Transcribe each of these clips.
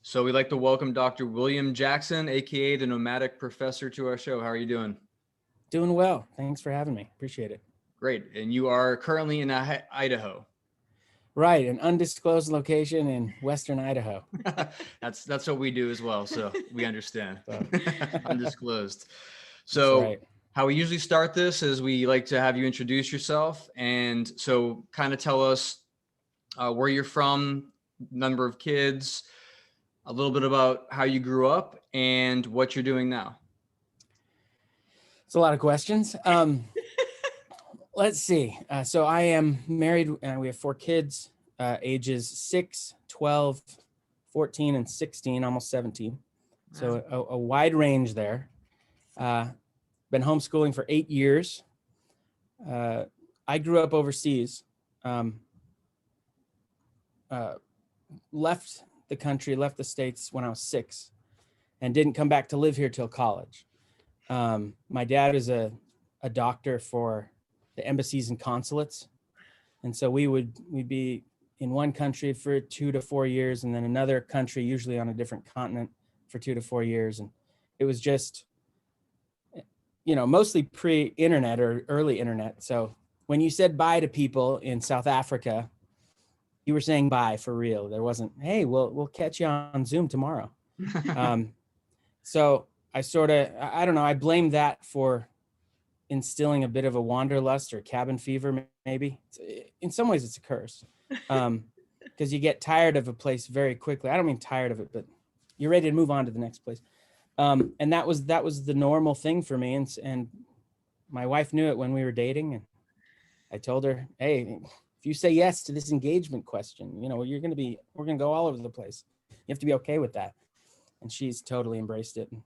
So we'd like to welcome Dr. William Jackson, aka the Nomadic Professor, to our show. How are you doing? Doing well. Thanks for having me. Appreciate it. Great. And you are currently in Idaho. Right, an undisclosed location in western Idaho. That's what we do as well. So we understand. Undisclosed. That's So right. how we usually start this is we like to have you introduce yourself. And so kind of tell us where you're from, number of kids, a little bit about how you grew up and what you're doing now. It's a lot of questions. Let's see. So I am married and we have 4 kids, ages 6, 12, 14, and 16, almost 17. So a wide range there. Been homeschooling for 8 years. I grew up overseas. Left the country, left the States when I was 6 and didn't come back to live here till college. My dad is a doctor for the embassies and consulates. And so we'd be in one country for 2 to 4 years and then another country, usually on a different continent, for 2 to 4 years. And it was just, mostly pre-internet or early internet. So when you said bye to people in South Africa, you were saying bye for real. There wasn't, hey, we'll catch you on Zoom tomorrow. So I I don't know, I blame that for instilling a bit of a wanderlust or cabin fever, maybe. In some ways, it's a curse because you get tired of a place very quickly. I don't mean tired of it, but you're ready to move on to the next place. And that was the normal thing for me. And my wife knew it when we were dating. And I told her, hey, if you say yes to this engagement question, we're going to go all over the place. You have to be okay with that. And she's totally embraced it. And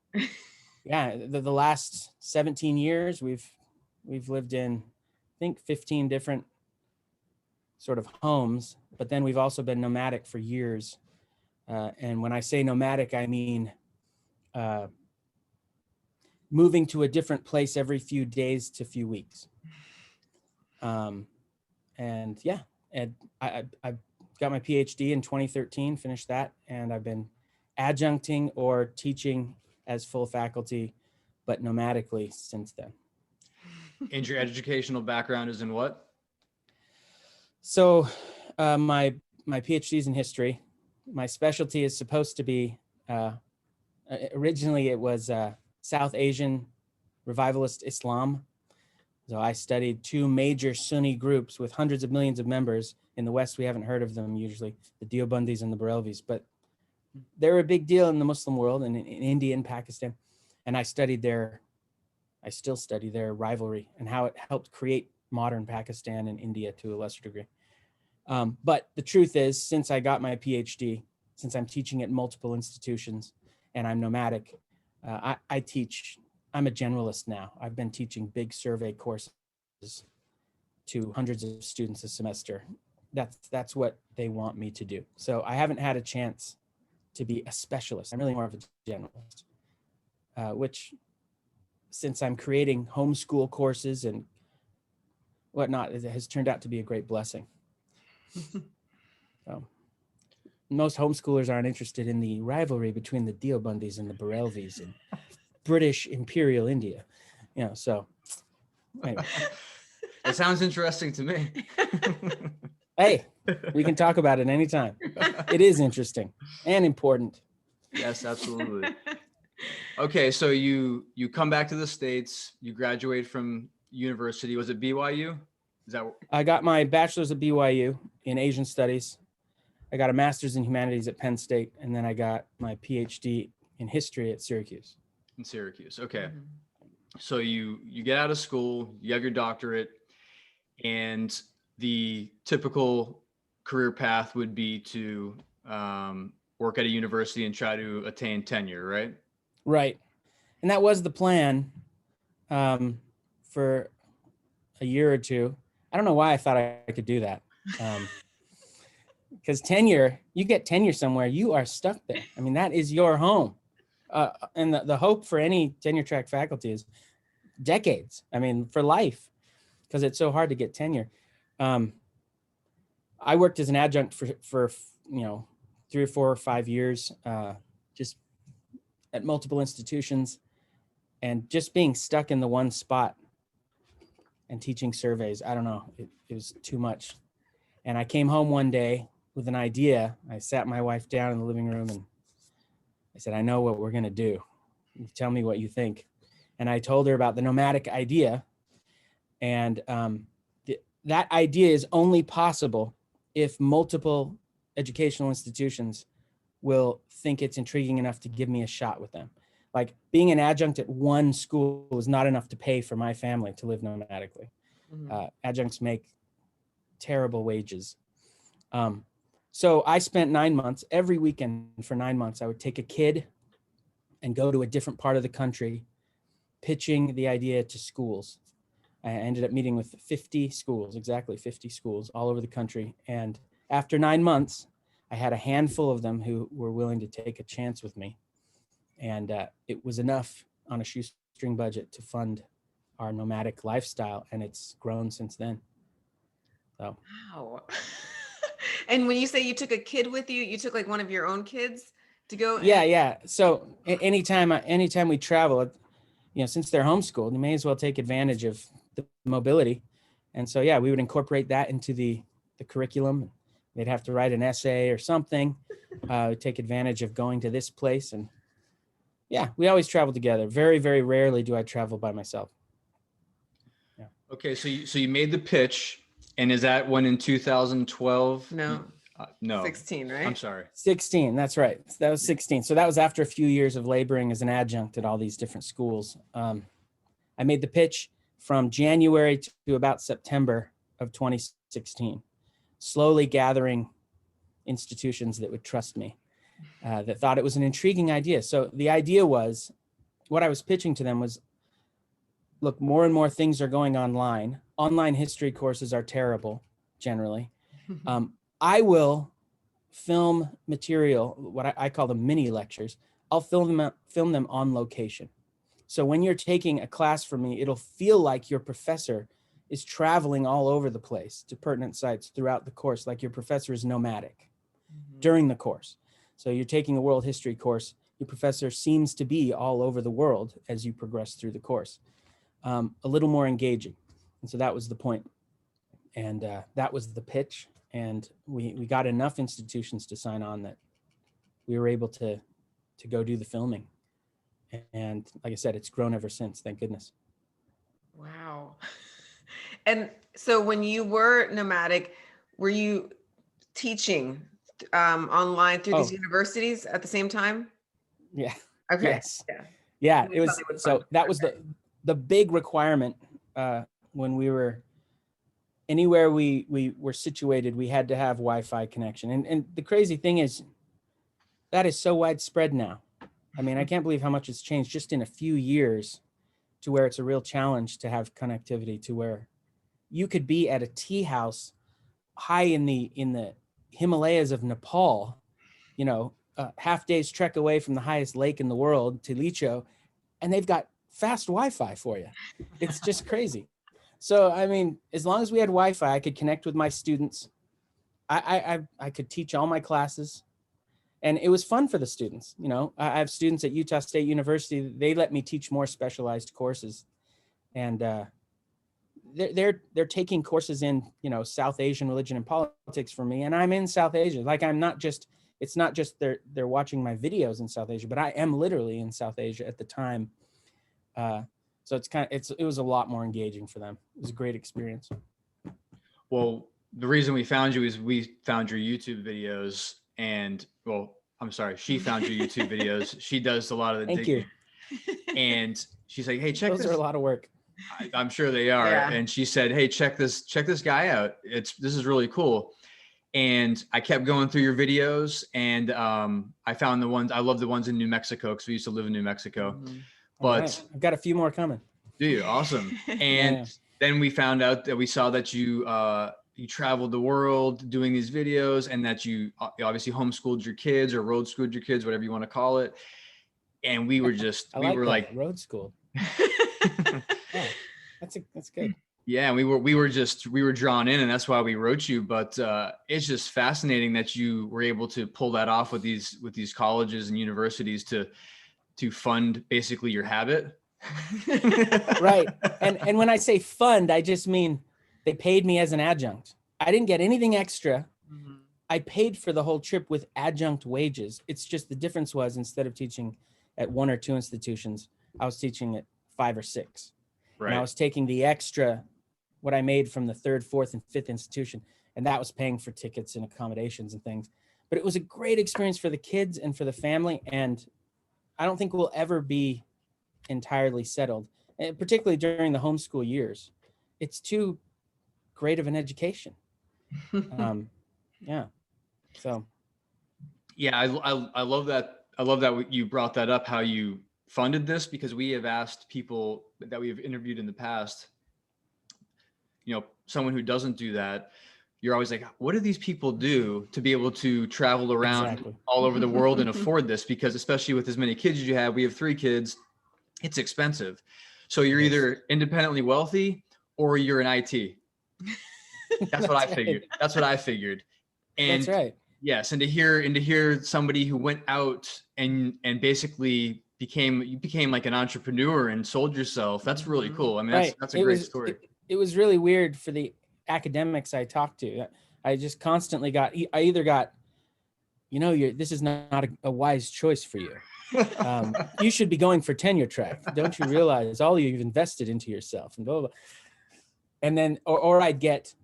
yeah, the last 17 years, we've lived in, I think, 15 different sort of homes, but then we've also been nomadic for years. And when I say nomadic, I mean moving to a different place every few days to few weeks. And yeah, and I got my PhD in 2013, finished that, and I've been adjuncting or teaching as full faculty, but nomadically since then. And your educational background is in what? So my PhD is in history. My specialty is supposed to be, originally it was South Asian revivalist Islam. So I studied 2 major Sunni groups with hundreds of millions of members. In the West, we haven't heard of them usually, the Deobandis and the Barelvis, but they're a big deal in the Muslim world and in India and Pakistan. And I still study their rivalry and how it helped create modern Pakistan and India to a lesser degree. But the truth is, since I got my PhD, since I'm teaching at multiple institutions and I'm nomadic, I teach. I'm a generalist now. I've been teaching big survey courses to hundreds of students a semester. That's what they want me to do. So I haven't had a chance to be a specialist. I'm really more of a generalist, which, since I'm creating homeschool courses and whatnot, it has turned out to be a great blessing. So, most homeschoolers aren't interested in the rivalry between the Deobandis and the Barelvis in British Imperial India, so anyway. It sounds interesting to me. Hey, we can talk about it anytime. It is interesting and important. Yes, absolutely. Okay, so you come back to the States, you graduate from university. Was it BYU? I got my bachelor's at BYU in Asian studies. I got a master's in humanities at Penn State, and then I got my PhD in history at Syracuse. In Syracuse, okay. So you get out of school, you have your doctorate, and the typical career path would be to work at a university and try to attain tenure, right? Right. And that was the plan for a year or two. I don't know why I thought I could do that. Because tenure, you get tenure somewhere, you are stuck there. I mean, that is your home. And the hope for any tenure track faculty is decades. I mean, for life, because it's so hard to get tenure. I worked as an adjunct for 3 or 4 or 5 years, just at multiple institutions, and just being stuck in the one spot and teaching surveys. I don't know, it was too much. And I came home one day with an idea. I sat my wife down in the living room and I said, I know what we're going to do. Tell me what you think. And I told her about the nomadic idea. And that idea is only possible if multiple educational institutions will think it's intriguing enough to give me a shot with them. Like being an adjunct at one school was not enough to pay for my family to live nomadically. Adjuncts make terrible wages. So I spent 9 months, every weekend for 9 months, I would take a kid and go to a different part of the country, pitching the idea to schools. I ended up meeting with 50 schools, exactly 50 schools all over the country. And after 9 months, I had a handful of them who were willing to take a chance with me. And it was enough on a shoestring budget to fund our nomadic lifestyle. And it's grown since then. So. Wow. And when you say you took a kid with you, you took like one of your own kids to go? Yeah. So anytime we travel, since they're homeschooled, you may as well take advantage of the mobility. And so, yeah, we would incorporate that into the curriculum. They'd have to write an essay or something, take advantage of going to this place. And yeah, we always travel together. Very, very rarely do I travel by myself. Yeah. Okay. So you made the pitch, and is that one in 2012? No. No. 16, right? I'm sorry. 16. That's right. That was 16. So that was after a few years of laboring as an adjunct at all these different schools. I made the pitch from January to about September of 2016, slowly gathering institutions that would trust me, that thought it was an intriguing idea. So the idea was, what I was pitching to them was, look, more and more things are going online. Online history courses are terrible, generally. I will film material, what I call them mini lectures. I'll film them on location. So when you're taking a class from me, it'll feel like your professor is traveling all over the place to pertinent sites throughout the course, like your professor is nomadic during the course. So you're taking a world history course, your professor seems to be all over the world as you progress through the course. A little more engaging. And so that was the point. And that was the pitch. And we got enough institutions to sign on that we were able to go do the filming. And like I said, it's grown ever since, thank goodness. Wow. And so when you were nomadic, were you teaching online through these universities at the same time? Yeah. Okay. Yes. Yeah. It was, so that was the big requirement when we were anywhere we were situated, we had to have Wi-Fi connection. And the crazy thing is that is so widespread now. I mean, I can't believe how much it's changed just in a few years to where it's a real challenge to have connectivity, to where you could be at a tea house high in the Himalayas of Nepal, half day's trek away from the highest lake in the world, Tilicho, and they've got fast Wi-Fi for you. It's just crazy. So, I mean, as long as we had Wi-Fi, I could connect with my students. I could teach all my classes. And it was fun for the students. I have students at Utah State University. They let me teach more specialized courses. And they're taking courses in, South Asian religion and politics for me. And I'm in South Asia. Like, it's not just they're watching my videos in South Asia, but I am literally in South Asia at the time. So it was a lot more engaging for them. It was a great experience. Well, the reason we found you is we found your YouTube videos, and I'm sorry, she found your YouTube videos. She does a lot of the Thank digging. you. And she's like, hey, check Those this. are a lot of work. I'm sure they are. Yeah. And she said, hey, check this guy out. This is really cool. And I kept going through your videos, and I found I love the ones in New Mexico, because we used to live in New Mexico. But right. I've got a few more coming. Do you? Awesome. And then we found out that we saw that you traveled the world doing these videos, and that you obviously homeschooled your kids or road schooled your kids, whatever you want to call it. And we were just, road schooled. Yeah, that's good. Yeah, we were drawn in, and that's why we wrote you. But it's just fascinating that you were able to pull that off with these colleges and universities to fund basically your habit. Right. And when I say fund, I just mean they paid me as an adjunct. I didn't get anything extra. Mhm. I paid for the whole trip with adjunct wages. It's just the difference was instead of teaching at 1 or 2 institutions, I was teaching at 5 or 6. Right. And I was taking the extra, what I made from the 3rd, 4th, and 5th institution, and that was paying for tickets and accommodations and things. But it was a great experience for the kids and for the family, and I don't think we'll ever be entirely settled, and particularly during the homeschool years. It's too great of an education. Yeah. So. Yeah, I love that. I love that you brought that up, how you funded this, because we have asked people that we have interviewed in the past, someone who doesn't do that, you're always like, what do these people do to be able to travel around Exactly. all over the world and afford this? Because especially with as many kids as you have, we have 3 kids, it's expensive. So you're either independently wealthy or you're in IT. That's what I figured. That's what I figured. And that's right. Yes, and to hear somebody who went out and basically became like an entrepreneur and sold yourself, that's really cool. I mean, Right. that's a great story. It was really weird for the academics I talked to. I just constantly I either got, this is not a wise choice for you. You should be going for tenure track. Don't you realize all you've invested into yourself and blah, blah, blah. And then, or I'd get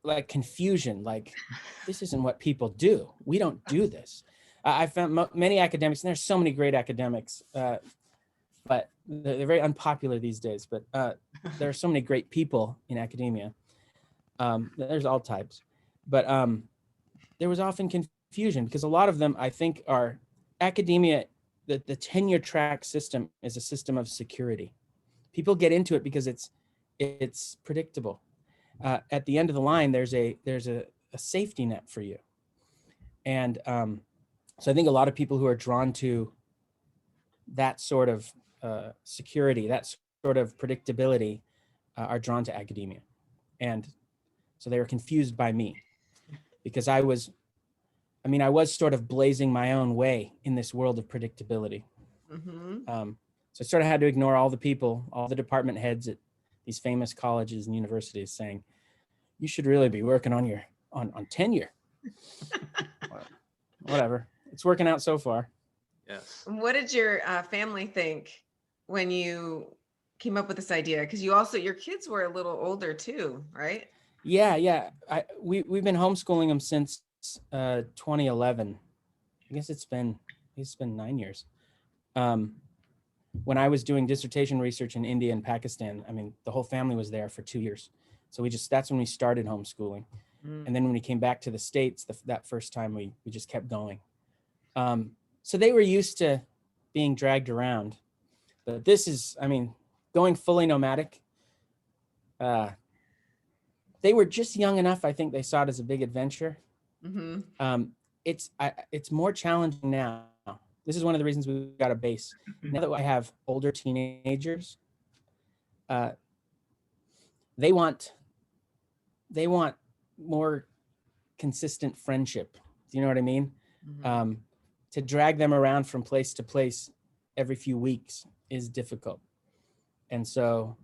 like confusion, like this isn't what people do. We don't do this. I found many academics, and there's so many great academics, but they're very unpopular these days. But there are so many great people in academia. There's all types, but there was often confusion because a lot of them, I think, are academia. The tenure track system is a system of security. People get into it because it's predictable. At the end of the line, there's a safety net for you. And so I think a lot of people who are drawn to that sort of security, that sort of predictability, are drawn to academia. And so they were confused by me because I was sort of blazing my own way in this world of predictability. Mm-hmm. So I sort of had to ignore all the people, all the department heads at these famous colleges and universities saying, you should really be working on tenure. Whatever. It's working out so far. Yes. What did your family think when you came up with this idea? Because your kids were a little older too, right? Yeah. We've been homeschooling them since 2011. I guess it's been 9 years. When I was doing dissertation research in India and Pakistan, I mean, the whole family was there for 2 years. So that's when we started homeschooling. And then when we came back to the States, that first time we just kept going. So they were used to being dragged around, but this is, going fully nomadic. They were just young enough. I think they saw it as a big adventure. Mm-hmm. It's more challenging now. This is one of the reasons we got a base. Now that I have older teenagers, they want more consistent friendship. Do you know what I mean? Mm-hmm. To drag them around from place to place every few weeks is difficult. And so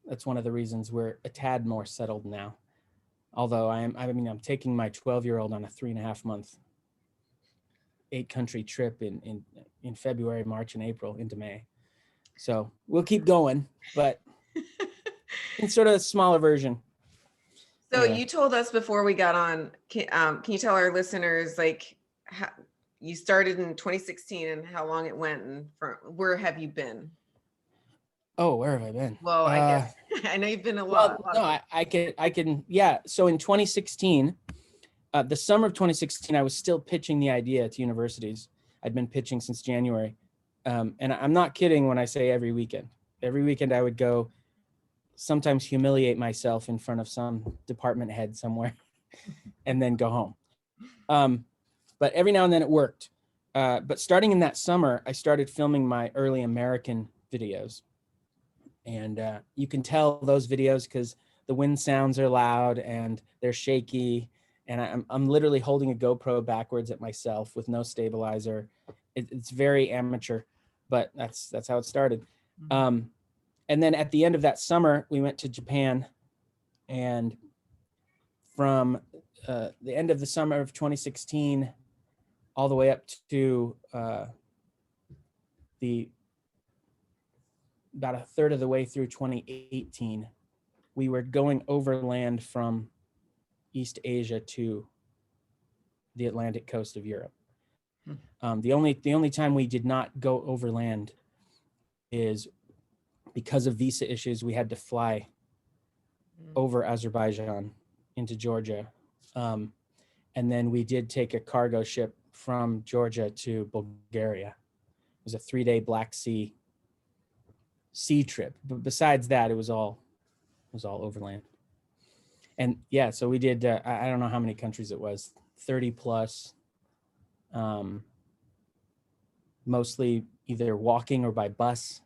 that's one of the reasons we're a tad more settled now. Although I'm taking my 12-year-old on a 3.5-month 8-country trip in February, March, and April into May. So we'll keep going, but in sort of a smaller version. So you told us before we got on, can you tell our listeners, like, how you started in 2016 and how long it went, and where have you been? Oh, where have I been? Well, I guess I know you've been a lot. Well, no, I can. Yeah. So in 2016, the summer of 2016, I was still pitching the idea to universities. I'd been pitching since January. And I'm not kidding when I say every weekend. Every weekend I would go, sometimes humiliate myself in front of some department head somewhere and then go home. But every now and then it worked. But starting in that summer, I started filming my early American videos. And you can tell those videos because the wind sounds are loud and they're shaky. And I'm literally holding a GoPro backwards at myself with no stabilizer. It's very amateur, but that's how it started. And then at the end of that summer, we went to Japan, and from the end of the summer of 2016 all the way up to about a third of the way through 2018, we were going overland from East Asia to the Atlantic coast of Europe. The only time we did not go overland is because of visa issues. We had to fly over Azerbaijan into Georgia. And then we did take a cargo ship from Georgia to Bulgaria. It was a 3-day Black Sea trip. But besides that, it was all overland. And yeah, so we did, I don't know how many countries it was, 30 plus, mostly either walking or by bus,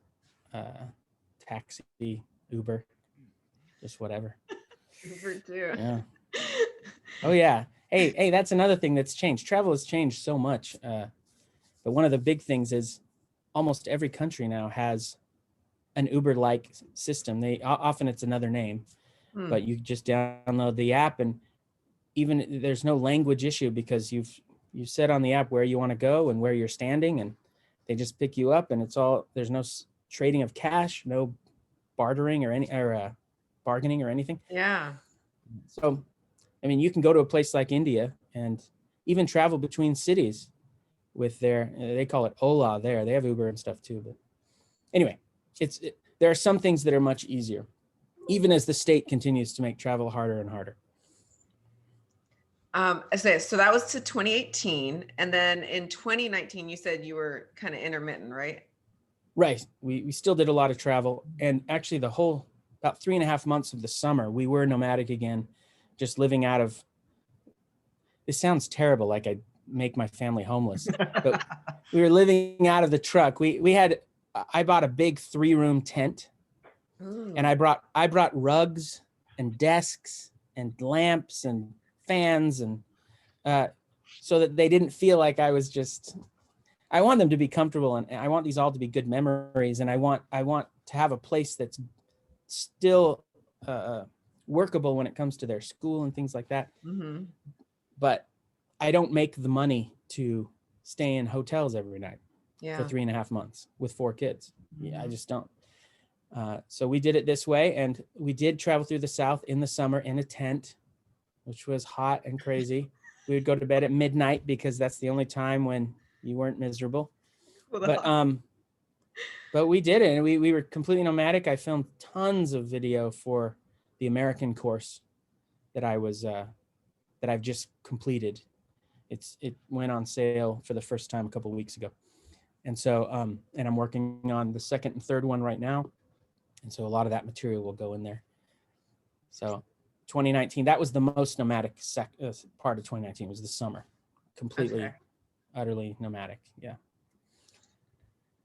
taxi, Uber, just whatever. Uber too. Yeah. Oh yeah. Hey, that's another thing that's changed. Travel has changed so much. But one of the big things is almost every country now has an Uber-like system. Often it's another name, but you just download the app, and even there's no language issue because you set on the app where you want to go and where you're standing, and they just pick you up, and there's no trading of cash, no bartering or bargaining or anything. Yeah. So, I mean, you can go to a place like India and even travel between cities with they call it Ola there. They have Uber and stuff too. But anyway, there are some things that are much easier, even as the state continues to make travel harder and harder. So that was to 2018. And then in 2019, you said you were kind of intermittent, right? Right. We still did a lot of travel. And actually the whole, about 3.5 months of the summer, we were nomadic again, just living out of, this sounds terrible, like I make my family homeless, but we were living out of the truck. I bought a big 3-room tent. Ooh. And I brought rugs and desks and lamps and fans, and so that they didn't feel like I want them to be comfortable, and I want these all to be good memories, and I want to have a place that's still workable when it comes to their school and things like that. Mm-hmm. But I don't make the money to stay in hotels every night for 3.5 months with 4 kids. Mm-hmm. Yeah, I just don't. So we did it this way, and we did travel through the South in the summer in a tent, which was hot and crazy. We would go to bed at midnight because that's the only time when you weren't miserable. But we did it, and we were completely nomadic. I filmed tons of video for the American course that I've just completed. It went on sale for the first time a couple of weeks ago. And so, and I'm working on the second and third one right now. And so a lot of that material will go in there. So 2019, that was the most nomadic part of 2019 was the summer. Completely, utterly nomadic. Yeah.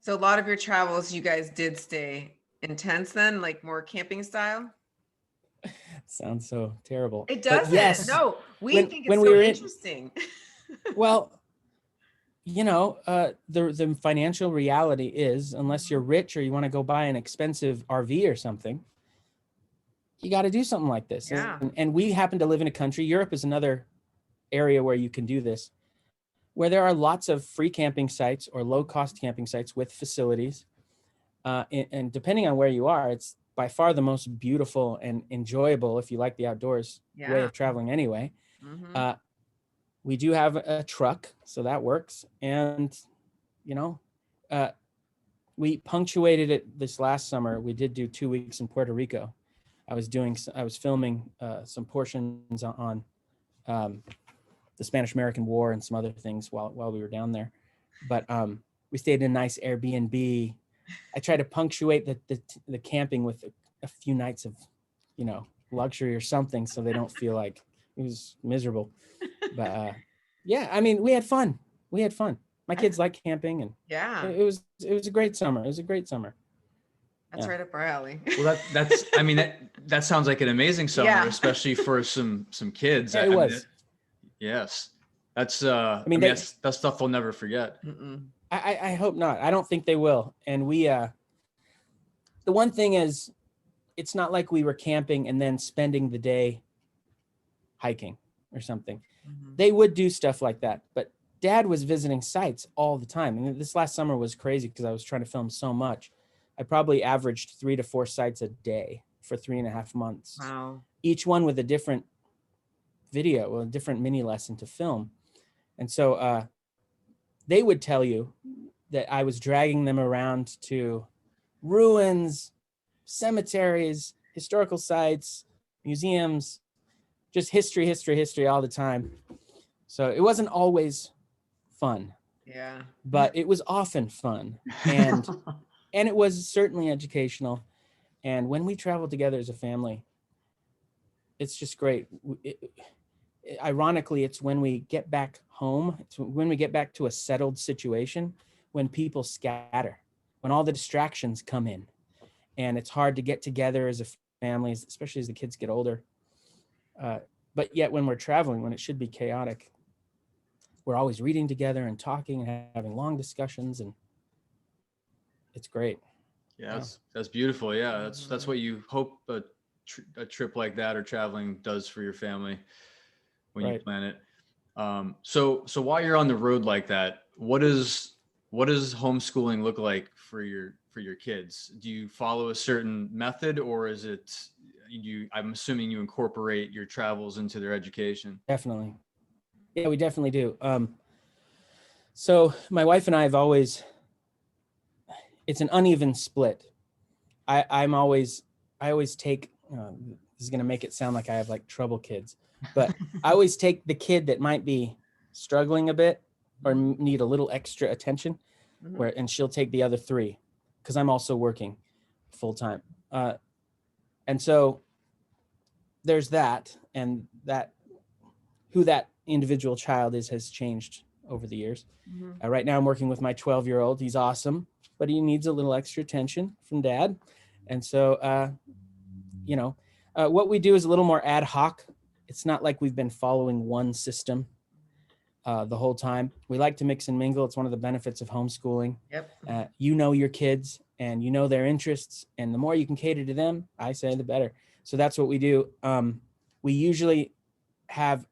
So a lot of your travels, you guys did stay in tents then, like more camping style? Sounds so terrible. It doesn't. Yes. No, think it's so interesting. Well, the financial reality is, unless you're rich or you want to go buy an expensive RV or something, you got to do something like this. Yeah. And we happen to live in a country, Europe is another area where you can do this, where there are lots of free camping sites or low-cost camping sites with facilities. And depending on where you are, it's by far the most beautiful and enjoyable, if you like the outdoors, way of traveling anyway. Mm-hmm. We do have a truck, so that works. And, we punctuated it this last summer. We did do 2 weeks in Puerto Rico. I was filming some portions on the Spanish-American War and some other things while we were down there. But we stayed in a nice Airbnb. I try to punctuate the camping with a few nights of, luxury or something, so they don't feel like it was miserable. But yeah, I mean, we had fun. My kids like camping, and it was a great summer. It was a great summer. That's Yeah. right up our alley. Well, that's I mean that sounds like an amazing summer, Yeah. especially for some kids. Yeah, it I mean, was. yes. That's I mean, that's stuff they'll never forget. Mm-mm. I hope not. I don't think they will. And we, the one thing is, it's not like we were camping and then spending the day hiking or something. Mhm. They would do stuff like that, but Dad was visiting sites all the time. And this last summer was crazy because I was trying to film so much. I probably averaged 3 to 4 sites a day for 3.5 months. Wow. Each one with a different video, a different mini lesson to film. And so they would tell you that I was dragging them around to ruins, cemeteries, historical sites, museums, just history all the time. So it wasn't always fun, Yeah. but it was often fun. And it was certainly educational. And when we travel together as a family, it's just great. Ironically, it's when we get back home, it's when we get back to a settled situation, when people scatter, when all the distractions come in, and it's hard to get together as a family, especially as the kids get older. But yet when we're traveling, when it should be chaotic, we're always reading together and talking and having long discussions, and it's great. Yeah, that's beautiful. Yeah, that's Mhm. what you hope a trip like that or traveling does for your family when you Right. plan it. So while you're on the road like that, what does homeschooling look like for your kids? Do you follow a certain method, or is it I'm assuming you incorporate your travels into their education? Definitely. Yeah, we definitely do. So my wife and I have always, it's an uneven split. I always take, this is going to make it sound like I have like trouble kids, but I always take the kid that might be struggling a bit or need a little extra attention, Mhm. and she'll take the other 3 because I'm also working full time. And so there's that, and that who that individual child has changed over the years. Mhm. Right now I'm working with my 12-year-old. He's awesome, but he needs a little extra attention from Dad. And so, what we do is a little more ad hoc. It's not like we've been following one system the whole time. We like to mix and mingle. It's one of the benefits of homeschooling. Yep. You know your kids and you know their interests, and the more you can cater to them, I say the better. So that's what we do. We usually have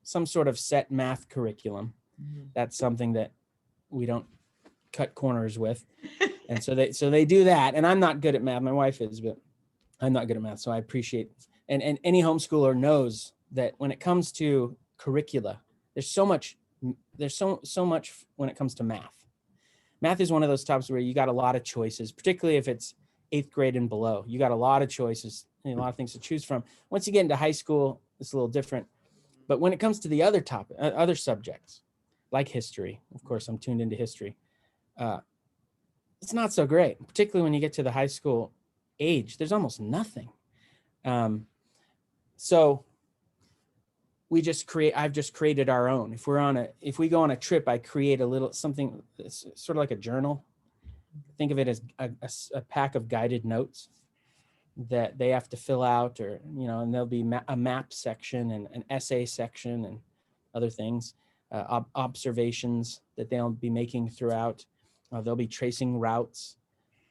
some sort of set math curriculum. Mhm. That's something that we don't cut corners with. And so they do that. And I'm not good at math. My wife is, but I'm not good at math. So I appreciate, and any homeschooler knows that when it comes to curricula, there's so much when it comes to math. Math is one of those topics where you got a lot of choices, particularly if it's 8th grade and below. You got a lot of choices and a lot of things to choose from. Once you get into high school, it's a little different. But when it comes to the other subjects, like history, of course, I'm tuned into history. It's not so great, particularly when you get to the high school age. There's almost nothing. So I've just created our own. If we go on a trip, I create a little something that's sort of like a journal. Think of it as a pack of guided notes that they have to fill out, or, and there'll be a map section and an essay section and other things, observations that they'll be making throughout. They'll be tracing routes.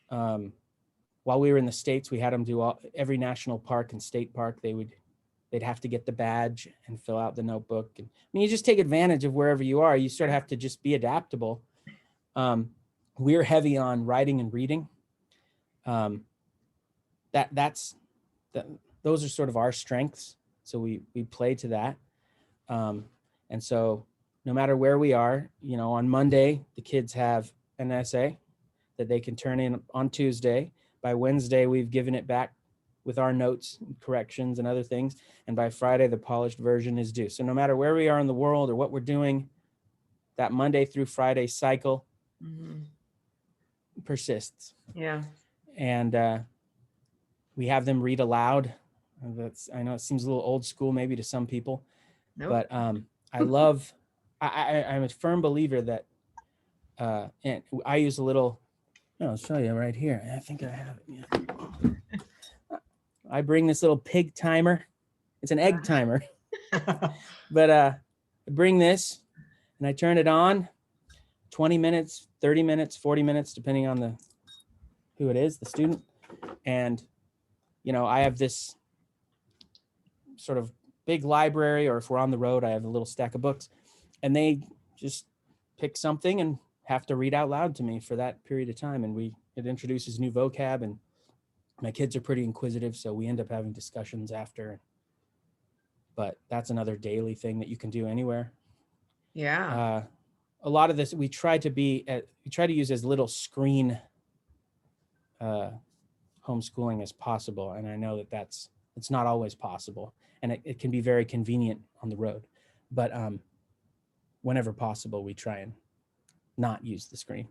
While we were in the States, we had them do every national park and state park. They'd have to get the badge and fill out the notebook. And I mean, you just take advantage of wherever you are. You sort of have to just be adaptable. We're heavy on writing and reading. Those are sort of our strengths. So we play to that. And so no matter where we are, on Monday, the kids have an essay that they can turn in on Tuesday. By Wednesday, we've given it back with our notes, corrections, and other things. And by Friday, the polished version is due. So no matter where we are in the world or what we're doing, that Monday through Friday cycle persists. Yeah. And we have them read aloud. I know it seems a little old school maybe to some people, Nope. but I'm a firm believer that, and I use a little I'll show you right here. I think I have it. Yeah. I bring this little pig timer. It's an egg timer. But I bring this and I turn it on 20 minutes, 30 minutes, 40 minutes, depending on who it is, the student. And, you know, I have this sort of big library, or if we're on the road, I have a little stack of books, and they just pick something and have to read out loud to me for that period of time. And it introduces new vocab, and my kids are pretty inquisitive, so we end up having discussions after. But that's another daily thing that you can do anywhere. Yeah. A lot of this, we try to use as little screen homeschooling as possible. And I know that it's not always possible, and it can be very convenient on the road, but whenever possible, we try and not use the screen.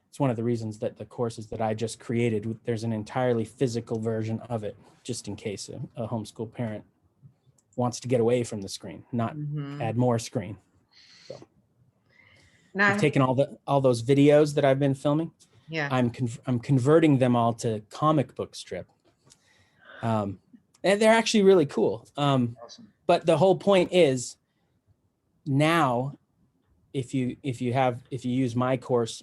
It's one of the reasons that the courses that I just created, there's an entirely physical version of it, just in case a homeschool parent wants to get away from the screen, not add more screen. So Now, I've taken all those videos that I've been filming. yeah. I'm converting them all to comic book strip. And they're actually really cool. Awesome. But the whole point is, now, if you use my course,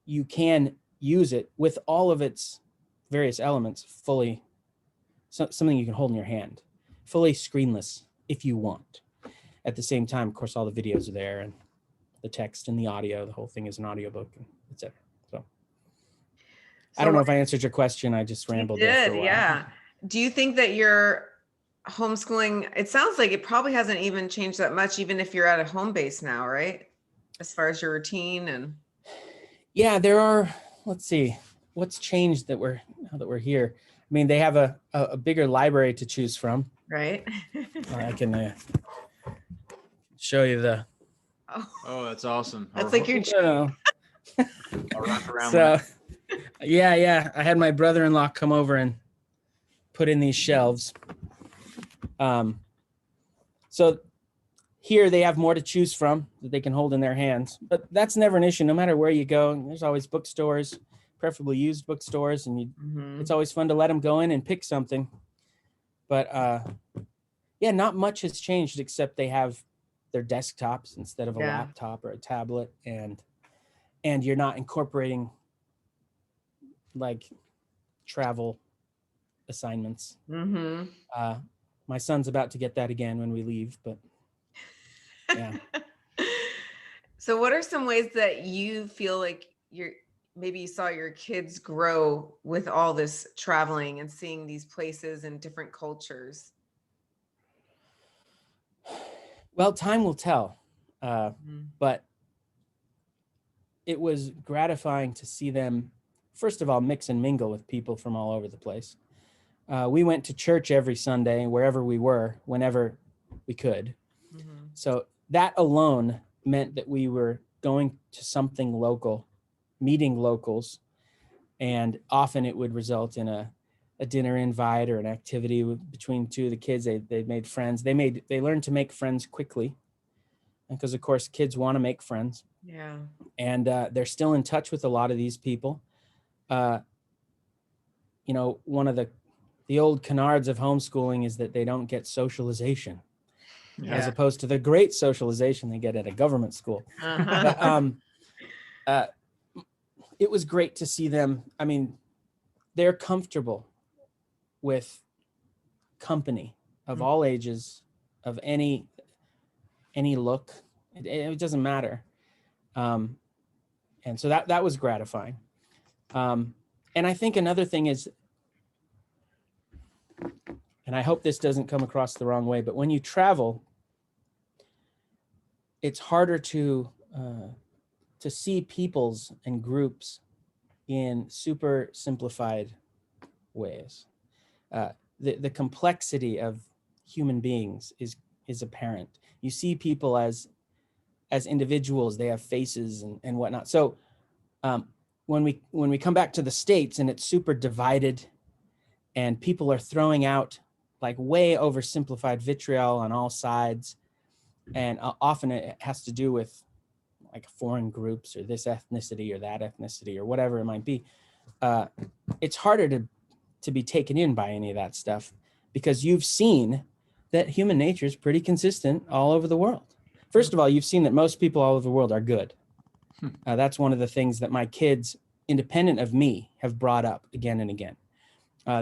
you can use it with all of its various elements fully, something you can hold in your hand, fully screenless if you want. At the same time, of course, all the videos are there, and the text and the audio, the whole thing is an audiobook, and etc. So I don't know if I answered your question. I just rambled there for a while. Yeah. Do you think that your homeschooling, it sounds like it probably hasn't even changed that much, even if you're at a home base now, right? As far as your routine and. Yeah, there are, let's see, what's changed now that we're here. I mean, they have a bigger library to choose from. Right. I can show you the. Oh, that's awesome. That's like your. I'll wrap around So, yeah. I had my brother-in-law come over and put in these shelves. So here they have more to choose from that they can hold in their hands, but that's never an issue. No matter where you go, there's always bookstores, preferably used bookstores, and it's always fun to let them go in and pick something. But yeah, not much has changed except they have their desktops instead of a laptop or a tablet, and you're not incorporating like travel assignments. My son's about to get that again when we leave, but yeah. So what are some ways that you feel like maybe you saw your kids grow with all this traveling and seeing these places and different cultures? Well, time will tell, but it was gratifying to see them, first of all, mix and mingle with people from all over the place. We went to church every Sunday, wherever we were, whenever we could. So that alone meant that we were going to something local, meeting locals, and often it would result in a dinner invite or an activity between two of the kids. They made friends. They learned to make friends quickly, because of course kids want to make friends. Yeah. And they're still in touch with a lot of these people. You know, one of the old canards of homeschooling is that they don't get socialization, as opposed to the great socialization they get at a government school. But, it was great to see them. I mean, they're comfortable with company of all ages, of any look. It doesn't matter. And so that was gratifying. And I think another thing is, and I hope this doesn't come across the wrong way, but when you travel, it's harder to see peoples and groups in super simplified ways. The complexity of human beings is apparent. You see people as individuals. They have faces and whatnot. So when we come back to the States and it's super divided, and people are throwing out like way oversimplified vitriol on all sides, and often it has to do with like foreign groups or this ethnicity or that ethnicity or whatever it might be, it's harder to be taken in by any of that stuff because you've seen that human nature is pretty consistent all over the world. First of all, you've seen that most people all over the world are good. That's one of the things that my kids, independent of me, have brought up again and again.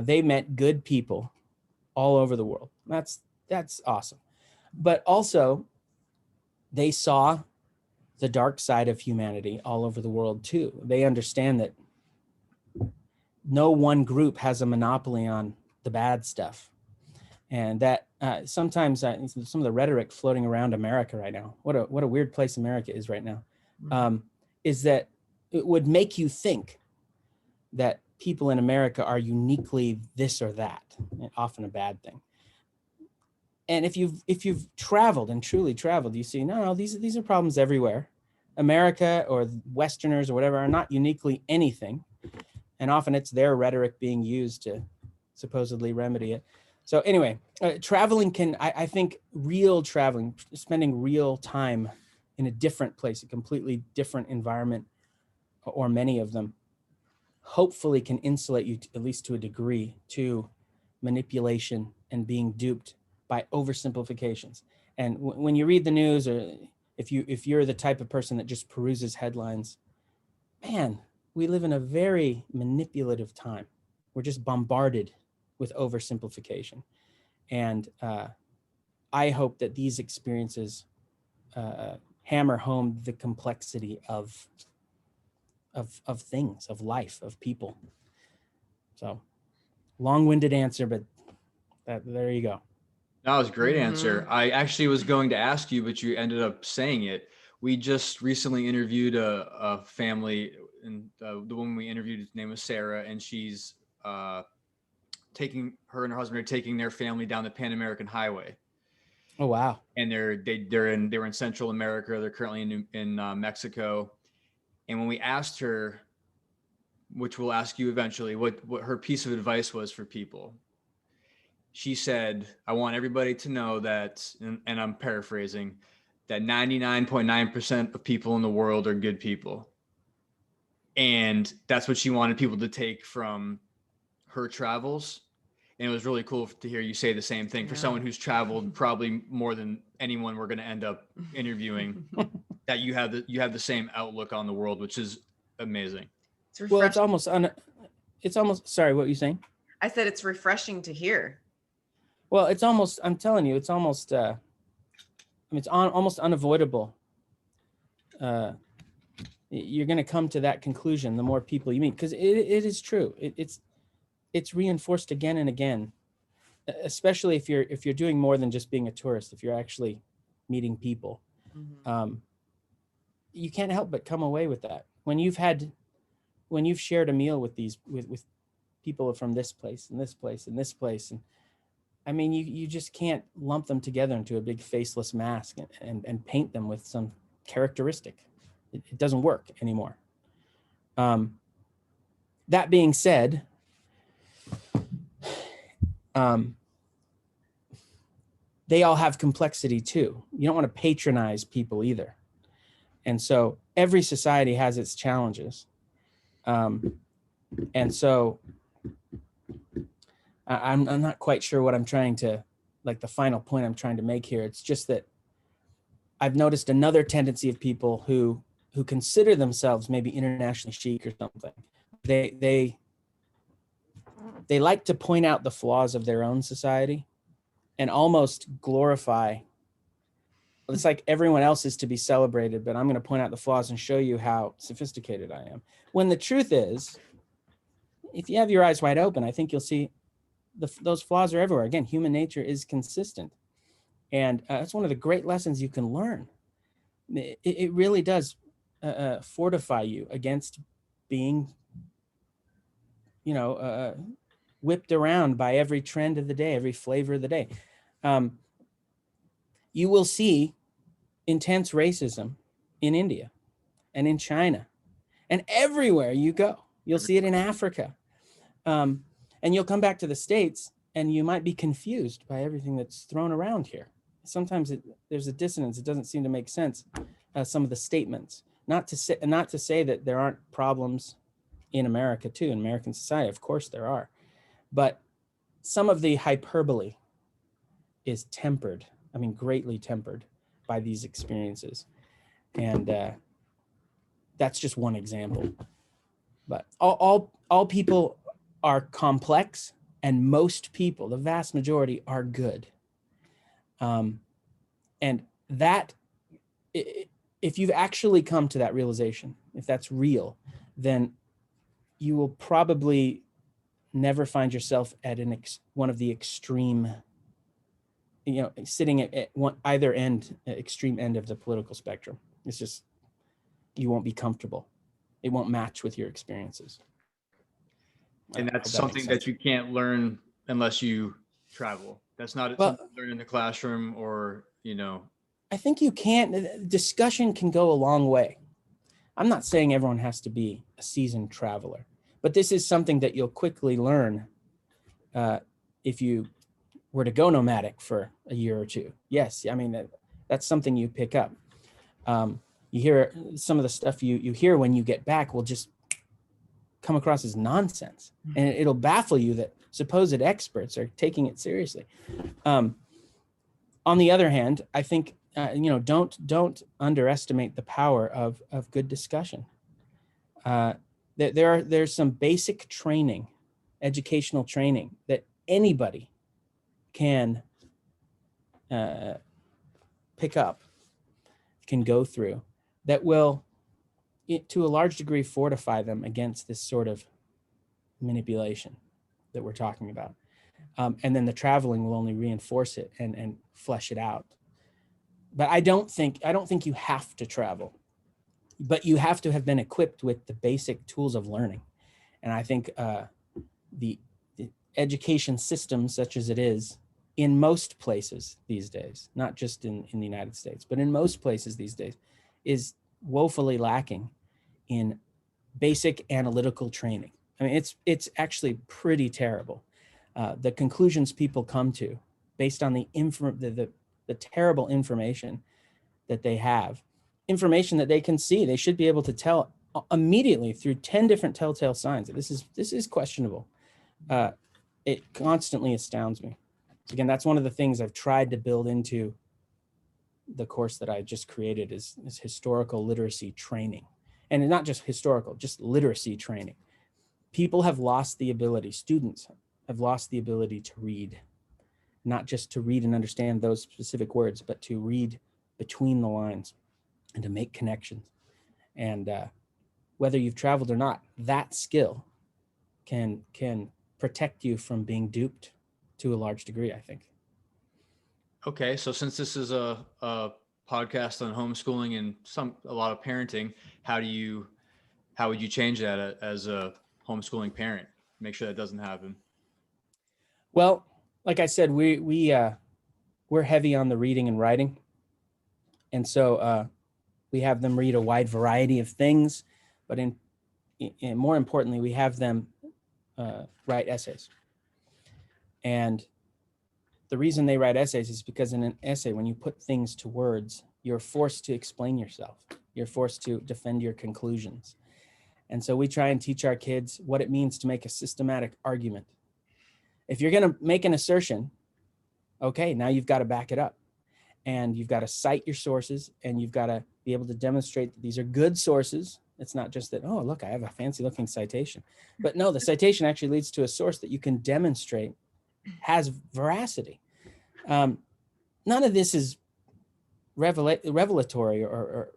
They met good people all over the world. That's awesome. But also, they saw the dark side of humanity all over the world too. They understand that no one group has a monopoly on the bad stuff. And that sometimes some of the rhetoric floating around America right now, what a weird place America is right now, is that it would make you think that people in America are uniquely this or that, and often a bad thing. And if you've traveled and truly traveled, you see, no, these are problems everywhere. America or Westerners or whatever are not uniquely anything. And often it's their rhetoric being used to supposedly remedy it. So anyway, traveling I think real traveling, spending real time in a different place, a completely different environment, or many of them, hopefully can insulate you, at least to a degree, to manipulation and being duped by oversimplifications. And when you read the news, or if you're the type of person that just peruses headlines, man, we live in a very manipulative time. We're just bombarded with oversimplification. And I hope that these experiences hammer home the complexity of things, of life, of people. So long-winded answer, but there you go. That was a great answer. I actually was going to ask you, but you ended up saying it. We just recently interviewed a family, and the woman we interviewed, his name was Sarah, and she's her and her husband are taking their family down the Pan American Highway. Oh wow! And they were in Central America. They're currently in Mexico. And when we asked her, which we'll ask you eventually, what her piece of advice was for people, she said, I want everybody to know that, and I'm paraphrasing, that 99.9% of people in the world are good people. And that's what she wanted people to take from her travels. And it was really cool to hear you say the same thing for someone who's traveled probably more than anyone we're going to end up interviewing, that you have the same outlook on the world, which is amazing. Well, it's almost sorry, what were you saying? I said it's refreshing to hear. Well, it's almost, I'm telling you, it's almost, it's almost unavoidable. You're going to come to that conclusion the more people you meet, because it is true. It's reinforced again and again, especially if you're doing more than just being a tourist. If you're actually meeting people, you can't help but come away with that. When you've shared a meal with with people from this place and this place and this place, and I mean, you just can't lump them together into a big faceless mask and paint them with some characteristic. It doesn't work anymore. That being said, they all have complexity too. You don't want to patronize people either. And so every society has its challenges. And so I'm not quite sure what I'm trying to, like the final point I'm trying to make here. It's just that I've noticed another tendency of people who consider themselves maybe internationally chic or something. They like to point out the flaws of their own society and almost glorify. It's like everyone else is to be celebrated, but I'm going to point out the flaws and show you how sophisticated I am. When the truth is, if you have your eyes wide open, I think you'll see those flaws are everywhere. Again, human nature is consistent. And that's one of the great lessons you can learn. It really does fortify you against being, whipped around by every trend of the day, every flavor of the day. You will see intense racism in India and in China and everywhere you go. You'll see it in Africa. And you'll come back to the States and you might be confused by everything that's thrown around here. Sometimes there's a dissonance. It doesn't seem to make sense. some of the statements. Not to say that there aren't problems in America too, in American society. Of course there are, but some of the hyperbole is tempered. I mean, greatly tempered by these experiences, and that's just one example. But all people are complex, and most people, the vast majority, are good. And that, if you've actually come to that realization, if that's real, then you will probably never find yourself at one of the extreme, sitting at either extreme end of the political spectrum. It's just, you won't be comfortable. It won't match with your experiences. And that's something that you can't learn unless you travel. That's not something you learn in the classroom or, I think you can't. Discussion can go a long way. I'm not saying everyone has to be a seasoned traveler, but this is something that you'll quickly learn if you were to go nomadic for a year or two. Yes, I mean, that's something you pick up. You hear some of the stuff you hear when you get back will just come across as nonsense, and it'll baffle you that supposed experts are taking it seriously. On the other hand, I think don't underestimate the power of good discussion. There's some basic training, educational training that anybody can pick up, can go through, that will, to a large degree, fortify them against this sort of manipulation that we're talking about. And then the traveling will only reinforce it and flesh it out. But I don't think you have to travel, but you have to have been equipped with the basic tools of learning. And I think the education system, such as it is in most places these days, not just in the United States, but in most places these days, is woefully lacking in basic analytical training. I mean, it's actually pretty terrible. The conclusions people come to based on the terrible information that they have, information that they can see. They should be able to tell immediately through 10 different telltale signs that this is questionable. It constantly astounds me. Again, that's one of the things I've tried to build into the course that I just created is historical literacy training. And not just historical, just literacy training. People have lost the ability, students have lost the ability to read, not just to read and understand those specific words, but to read between the lines and to make connections. And whether you've traveled or not, that skill can protect you from being duped to a large degree, I think. Okay, so since this is a podcast on homeschooling and a lot of parenting, how would you change that as a homeschooling parent? Make sure that doesn't happen. Well, like I said, we're heavy on the reading and writing, and so we have them read a wide variety of things, but in more importantly, we have them write essays. And the reason they write essays is because in an essay, when you put things to words, you're forced to explain yourself. You're forced to defend your conclusions. And so we try and teach our kids what it means to make a systematic argument. If you're going to make an assertion, okay, now you've got to back it up. And you've got to cite your sources, and you've got to be able to demonstrate that these are good sources. It's not just that, oh, look, I have a fancy looking citation. But no, the citation actually leads to a source that you can demonstrate has veracity. None of this is revelatory or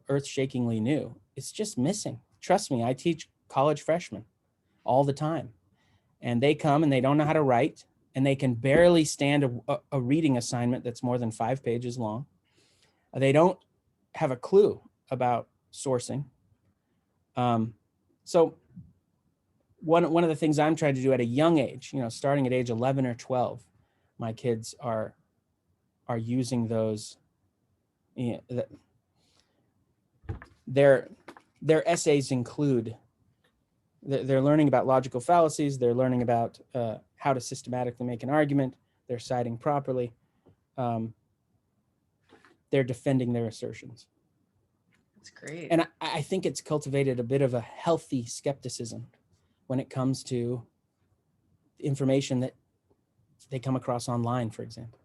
earth-shakingly new. It's just missing. Trust me, I teach college freshmen all the time, and they come and they don't know how to write, and they can barely stand a reading assignment that's more than 5 pages long. They don't have a clue about sourcing. So one of the things I'm trying to do at a young age, starting at age 11 or 12, my kids are using those. Their essays include, they're learning about logical fallacies. They're learning about how to systematically make an argument. They're citing properly. They're defending their assertions. That's great. And I think it's cultivated a bit of a healthy skepticism when it comes to information that they come across online, for example,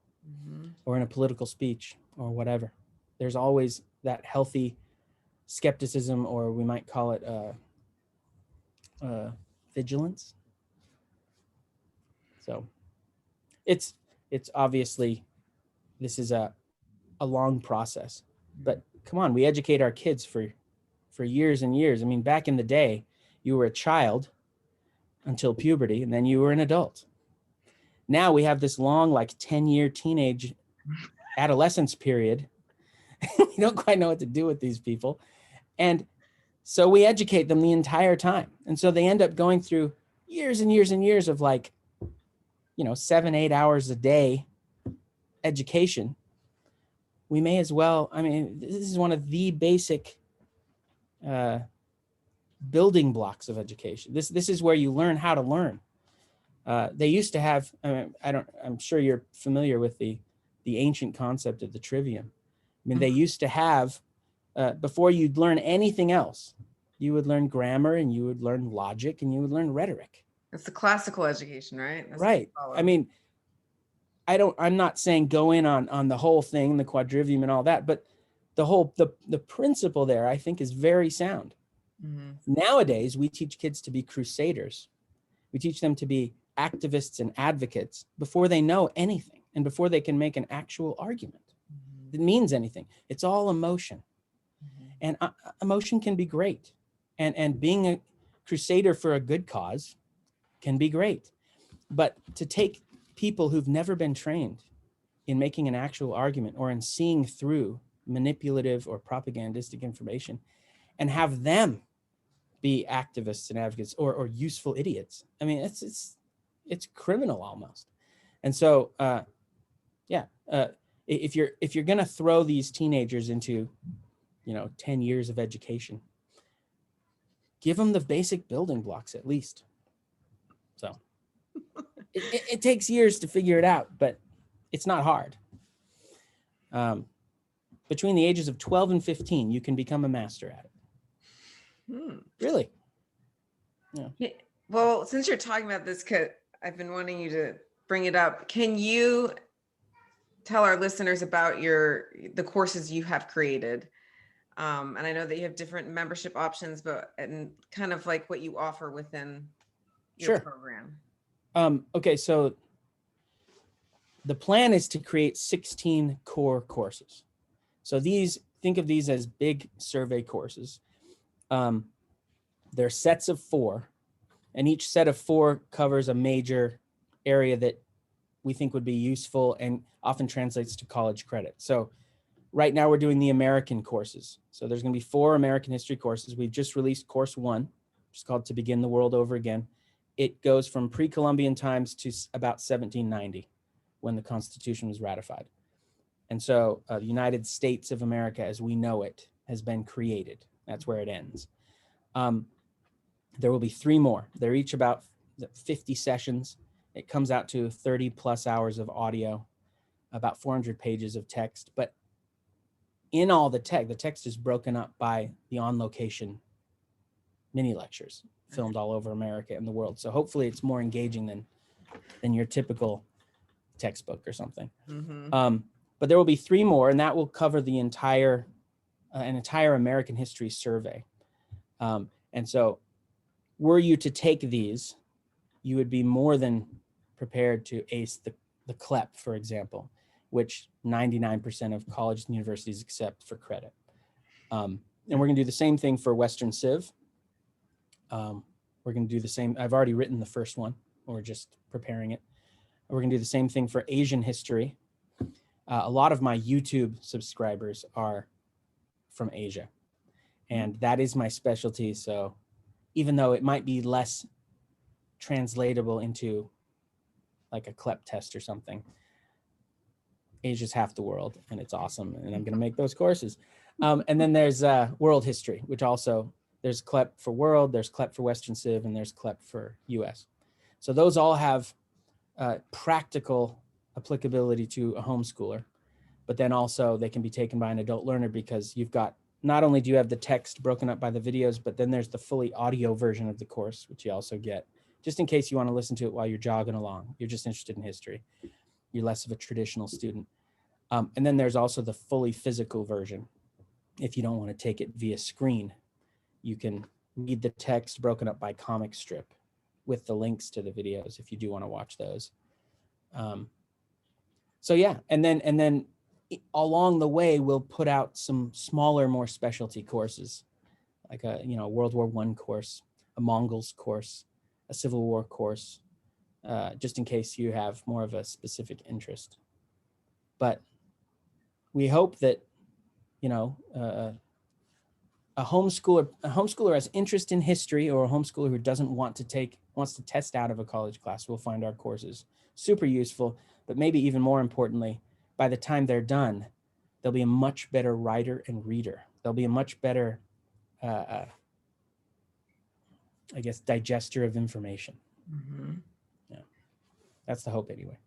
or in a political speech or whatever. There's always that healthy skepticism, or we might call it vigilance. So it's obviously, this is a long process, but come on, we educate our kids for years and years. I mean, back in the day, you were a child until puberty, and then you were an adult. Now we have this long, like 10-year teenage adolescence period. We don't quite know what to do with these people. And so we educate them the entire time. And so they end up going through years and years and years of, like, 7-8 hours a day education. We may as well, I mean, this is one of the basic building blocks of education. This is where you learn how to learn. They used to have, I'm sure you're familiar with the ancient concept of the trivium. I mean, they used to have, before you'd learn anything else, you would learn grammar, and you would learn logic, and you would learn rhetoric. It's the classical education, right? That's right. I mean, I'm not saying go in on the whole thing, the quadrivium and all that, but the principle there, I think, is very sound. Nowadays, we teach kids to be crusaders. We teach them to be activists and advocates before they know anything and before they can make an actual argument that means anything. It's all emotion. And emotion can be great. And being a crusader for a good cause can be great. But to take people who've never been trained in making an actual argument or in seeing through manipulative or propagandistic information and have them be activists and advocates or useful idiots, I mean, it's criminal almost. And so, if you're going to throw these teenagers into, 10 years of education, give them the basic building blocks at least. So it takes years to figure it out, but it's not hard. Between the ages of 12 and 15, you can become a master at it. Really? Yeah. Well, since you're talking about this, Kit, I've been wanting you to bring it up. Can you tell our listeners about the courses you have created? And I know that you have different membership options, and kind of like what you offer within your program. Okay, so the plan is to create 16 core courses. So think of these as big survey courses. They're sets of 4, and each set of 4 covers a major area that we think would be useful and often translates to college credit. So right now we're doing the American courses. So there's going to be 4 American history courses. We've just released course 1, which is called To Begin the World Over Again. It goes from pre-Columbian times to about 1790, when the Constitution was ratified. And so the United States of America as we know it has been created. That's where it ends. There will be 3 more. They're each about 50 sessions. It comes out to 30 plus hours of audio, about 400 pages of text. But in all the text is broken up by the on-location mini lectures filmed all over America and the world. So hopefully it's more engaging than your typical textbook or something. But there will be 3 more, and that will cover the entire American history survey. And so were you to take these, you would be more than prepared to ace the CLEP, for example, which 99% of colleges and universities accept for credit. And we're going to do the same thing for Western Civ. We're going to do the same. I've already written the first one. We're just preparing it. We're going to do the same thing for Asian history. A lot of my YouTube subscribers are from Asia, and that is my specialty. So even though it might be less translatable into like a CLEP test or something, Asia's half the world, and it's awesome. And I'm going to make those courses. And then there's world history, which also there's CLEP for world, there's CLEP for Western Civ, and there's CLEP for US. So those all have practical applicability to a homeschooler, but then also they can be taken by an adult learner because you've got not only do you have the text broken up by the videos, but then there's the fully audio version of the course, which you also get, just in case you want to listen to it while you're jogging along. You're just interested in history. You're less of a traditional student. And then there's also the fully physical version. If you don't want to take it via screen, you can read the text broken up by comic strip with the links to the videos if you do want to watch those. So yeah, and then along the way, we'll put out some smaller, more specialty courses, like a World War I course, a Mongols course, a Civil War course, just in case you have more of a specific interest. But we hope that a homeschooler has interest in history, or a homeschooler who wants to test out of a college class will find our courses super useful. But maybe even more importantly, by the time they're done, they'll be a much better writer and reader. They'll be a much better, digester of information. Mm-hmm. Yeah, that's the hope anyway.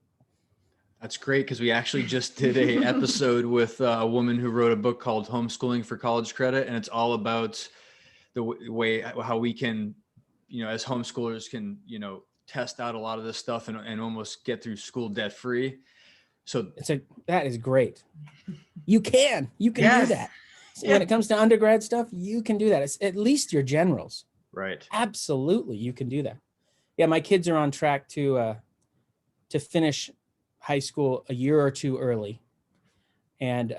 That's great, because we actually just did a episode with a woman who wrote a book called Homeschooling for College Credit, and it's all about the way how we can, as homeschoolers can, test out a lot of this stuff and almost get through school debt free. So that is great. You can Yes. do that. So when it comes to undergrad stuff, you can do that. It's at least your generals. right. Absolutely, you can do that. Yeah, my kids are on track to finish high school a year or two early, and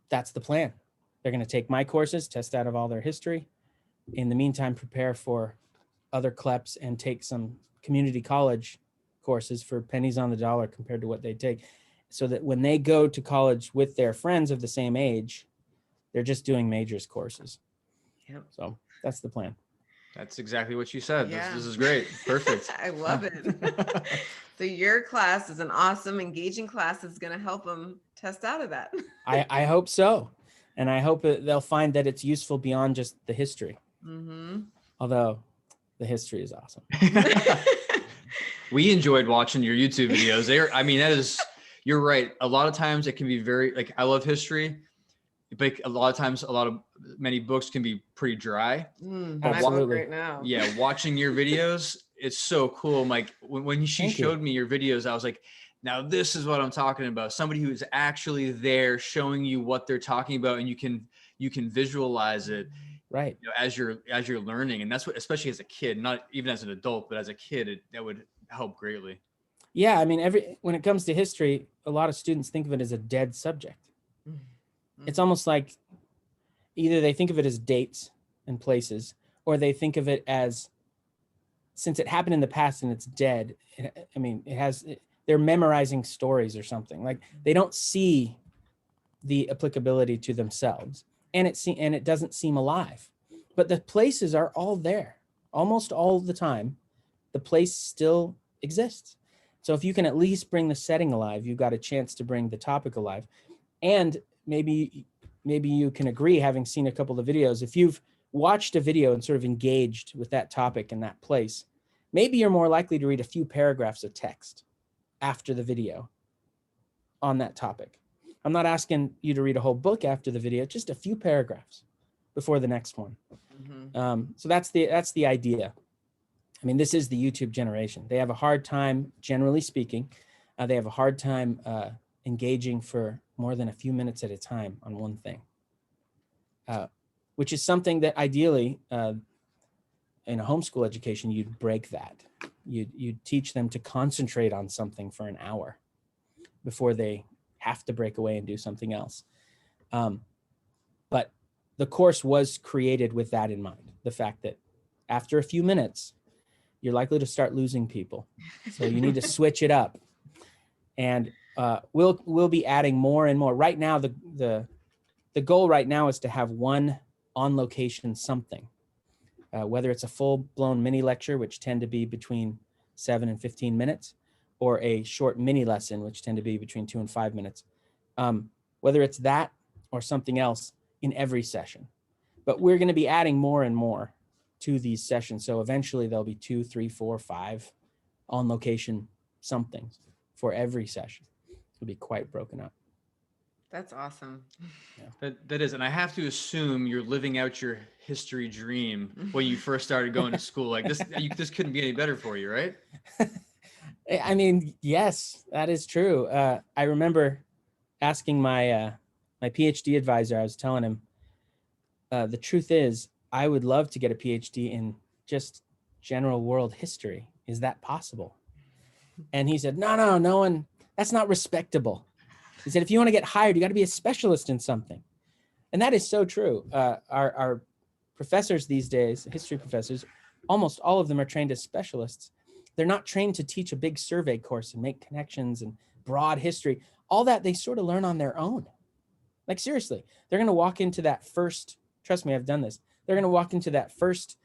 that's the plan. They're going to take my courses, test out of all their history. In the meantime, prepare for other CLEPs and take some community college courses for pennies on the dollar compared to what they take, so that when they go to college with their friends of the same age, they're just doing majors courses. Yep. So that's the plan. That's exactly what you said. Yeah. This is great. Perfect. I love it. So your class is an awesome, engaging class that's going to help them test out of that. I hope so. And I hope they'll find that it's useful beyond just the history. Mm-hmm. Although the history is awesome. We enjoyed watching your YouTube videos. You're right. A lot of times it can be I love history, but a lot of times many books can be pretty dry. My book right now. Yeah. Watching your videos, it's so cool. I'm like, when she showed me your videos, I was like, now this is what I'm talking about. Somebody who is actually there showing you what they're talking about, and you can visualize it. Right. As you're learning. And that's what, especially as a kid, not even as an adult, but as a kid, that would help greatly. Yeah. I mean, when it comes to history, a lot of students think of it as a dead subject. Mm-hmm. It's almost like either they think of it as dates and places, or they think of it as, since it happened in the past and it's dead, they're memorizing stories or something. Like, they don't see the applicability to themselves. And it doesn't seem alive, but the places are all there almost all the time. The place still exists. So if you can at least bring the setting alive, you've got a chance to bring the topic alive. And maybe you can agree, having seen a couple of videos, if you've watched a video and sort of engaged with that topic and that place, maybe you're more likely to read a few paragraphs of text after the video on that topic. I'm not asking you to read a whole book after the video, just a few paragraphs before the next one. Mm-hmm. So that's the idea. I mean, this is the YouTube generation. They have a hard time, generally speaking, they have a hard time engaging for more than a few minutes at a time on one thing, which is something that ideally in a homeschool education, you'd break that. You'd teach them to concentrate on something for an hour before they have to break away and do something else. But the course was created with that in mind. The fact that after a few minutes, you're likely to start losing people. So you need to switch it up. And we'll be adding more and more. Right now, the goal right now is to have one on location something, whether it's a full-blown mini lecture, which tend to be between 7 and 15 minutes, or a short mini lesson, which tend to be between 2 and 5 minutes, whether it's that or something else in every session. But we're going to be adding more and more to these sessions. So eventually there'll be 2, 3, 4, 5 on location somethings for every session. It'll be quite broken up. That's awesome. That is, and I have to assume you're living out your history dream when you first started going to school. Like this couldn't be any better for you, right? I mean, yes, that is true. I remember asking my my PhD advisor. I was telling him, the truth is, I would love to get a PhD in just general world history. Is that possible? And he said, no one. That's not respectable. He said, if you want to get hired, you got to be a specialist in something. And that is so true. Our professors these days, history professors, almost all of them are trained as specialists. They're not trained to teach a big survey course and make connections and broad history. All that they sort of learn on their own. Like seriously, they're going to walk into that first, trust me, I've done this. They're going to walk into that first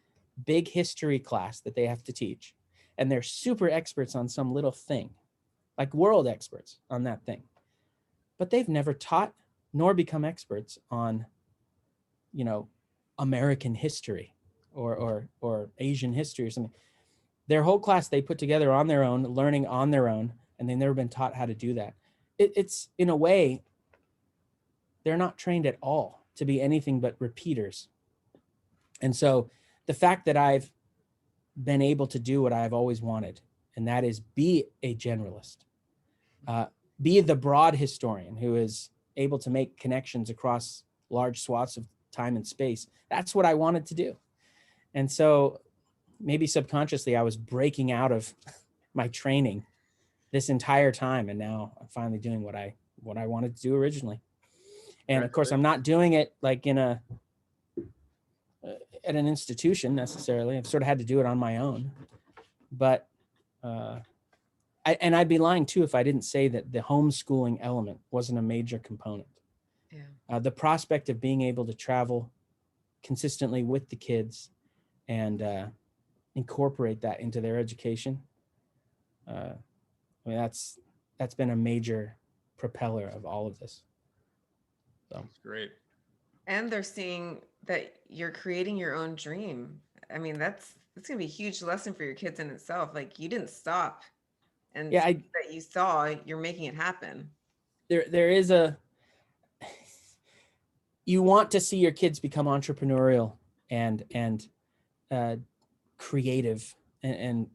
big history class that they have to teach. And they're super experts on some little thing, like world experts on that thing. But they've never taught nor become experts on, American history or Asian history or something. Their whole class they put together on their own, learning on their own, and they've never been taught how to do that. It's in a way, they're not trained at all to be anything but repeaters. And so the fact that I've been able to do what I've always wanted, and that is be a generalist, be the broad historian who is able to make connections across large swaths of time and space. That's what I wanted to do. And so maybe subconsciously I was breaking out of my training this entire time. And now I'm finally doing what I wanted to do originally. And of course, I'm not doing it like at an institution necessarily. I've sort of had to do it on my own. But I'd be lying too if I didn't say that the homeschooling element wasn't a major component. Yeah. The prospect of being able to travel consistently with the kids and incorporate that into their education. I mean, that's been a major propeller of all of this. So that's great. And they're seeing that you're creating your own dream. I mean, that's gonna be a huge lesson for your kids in itself. Like you didn't stop, and that you saw, you're making it happen. There is you want to see your kids become entrepreneurial and creative and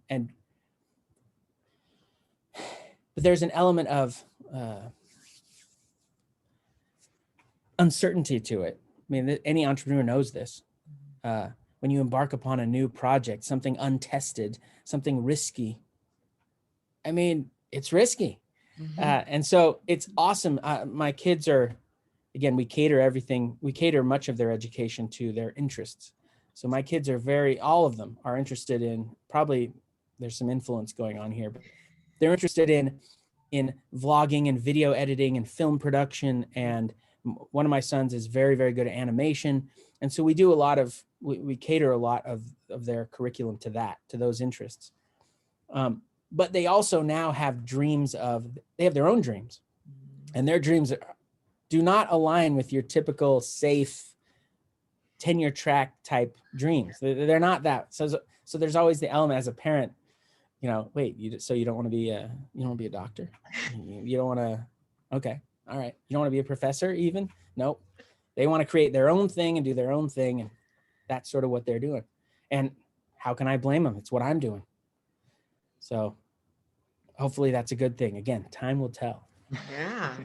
but there's an element of uncertainty to it. I mean, any entrepreneur knows this. When you embark upon a new project, something untested, something risky, I mean, it's risky. And so it's awesome. My kids are, again, we cater much of their education to their interests. So my kids are all of them are interested in, probably there's some influence going on here, but they're interested in vlogging and video editing and film production. And one of my sons is very, very good at animation. And so we do we cater a lot of their curriculum to those interests. But they also now have they have their own dreams, and their dreams do not align with your typical safe tenure track type dreams. They're not that. So there's always the element as a parent, wait, you don't want to be a doctor? You don't want to, okay, all right. You don't want to be a professor even? Nope. They want to create their own thing and do their own thing. And that's sort of what they're doing. And how can I blame them? It's what I'm doing. So hopefully that's a good thing. Again, time will tell. Yeah.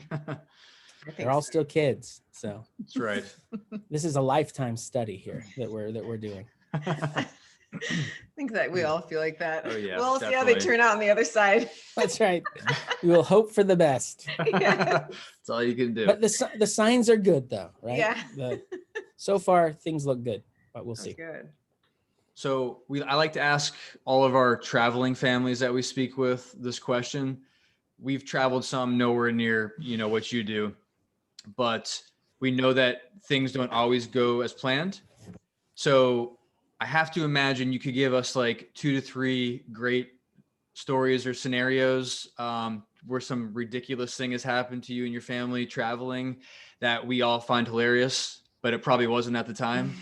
They're all still kids. So that's right. This is a lifetime study here that we're doing. I think that we all feel like that. Oh, yeah, we'll see how they turn out on the other side. That's right. We will hope for the best. Yes. That's all you can do. But the signs are good though, right? Yeah. So far things look good, but we'll see. Good. So I like to ask all of our traveling families that we speak with this question. We've traveled some, nowhere near, what you do, but we know that things don't always go as planned. So I have to imagine you could give us like 2 to 3 great stories or scenarios where some ridiculous thing has happened to you and your family traveling that we all find hilarious, but it probably wasn't at the time,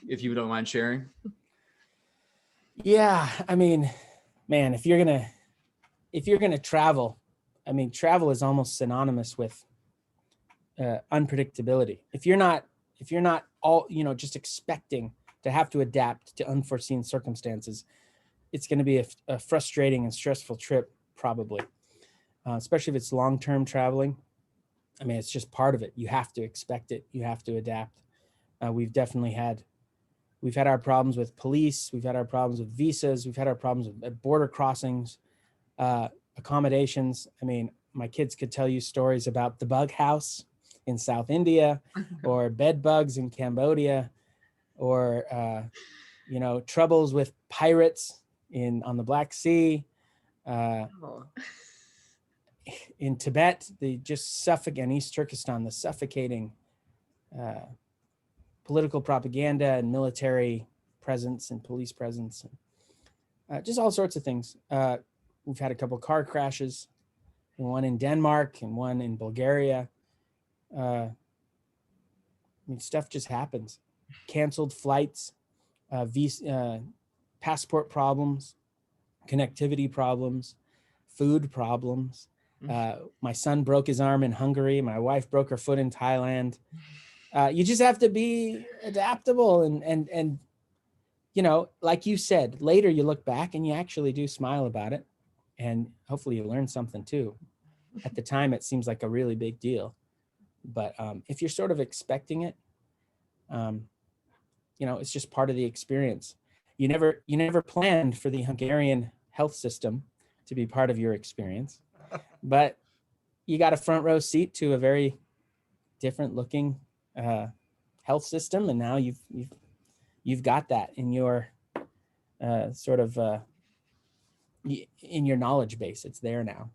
if you don't mind sharing. Yeah, I mean, man, if you're gonna travel, I mean, travel is almost synonymous with unpredictability. If you're not all, just expecting to have to adapt to unforeseen circumstances, it's going to be a frustrating and stressful trip, probably, especially if it's long-term traveling. I mean, it's just part of it. You have to expect it. You have to adapt. We've had our problems with police. We've had our problems with visas. We've had our problems with border crossings, accommodations. I mean, my kids could tell you stories about the bug house in South India, or bed bugs in Cambodia, or troubles with pirates on the Black Sea. In Tibet, they just suffocate, in East Turkestan, the suffocating political propaganda and military presence and police presence, just all sorts of things. We've had a couple car crashes, one in Denmark and one in Bulgaria. I mean, stuff just happens. Canceled flights, passport problems, connectivity problems, food problems. My son broke his arm in Hungary. My wife broke her foot in Thailand. You just have to be adaptable and like you said, later you look back and you actually do smile about it, and hopefully you learn something too. At the time, it seems like a really big deal, but if you're sort of expecting it, it's just part of the experience. You never planned for the Hungarian health system to be part of your experience, but you got a front row seat to a very different looking health system, and now you've got that in your in your knowledge base. It's there now.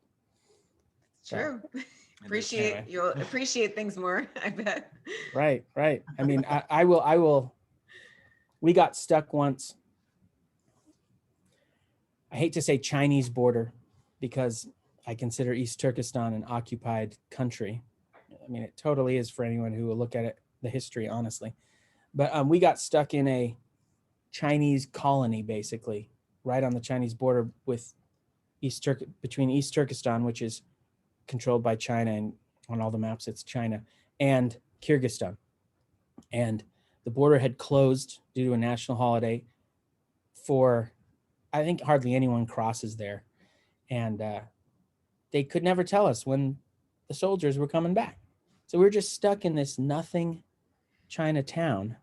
True. So, You'll appreciate things more, I bet. Right. I mean, I will. We got stuck once. I hate to say Chinese border, because I consider East Turkestan an occupied country. I mean, it totally is for anyone who will look at it, the history, honestly. But we got stuck in a Chinese colony, basically, right on the Chinese border with between East Turkestan, which is controlled by China, and on all the maps it's China, and Kyrgyzstan. And the border had closed due to a national holiday for, I think, hardly anyone crosses there. And they could never tell us when the soldiers were coming back. So we were just stuck in this nothing Chinatown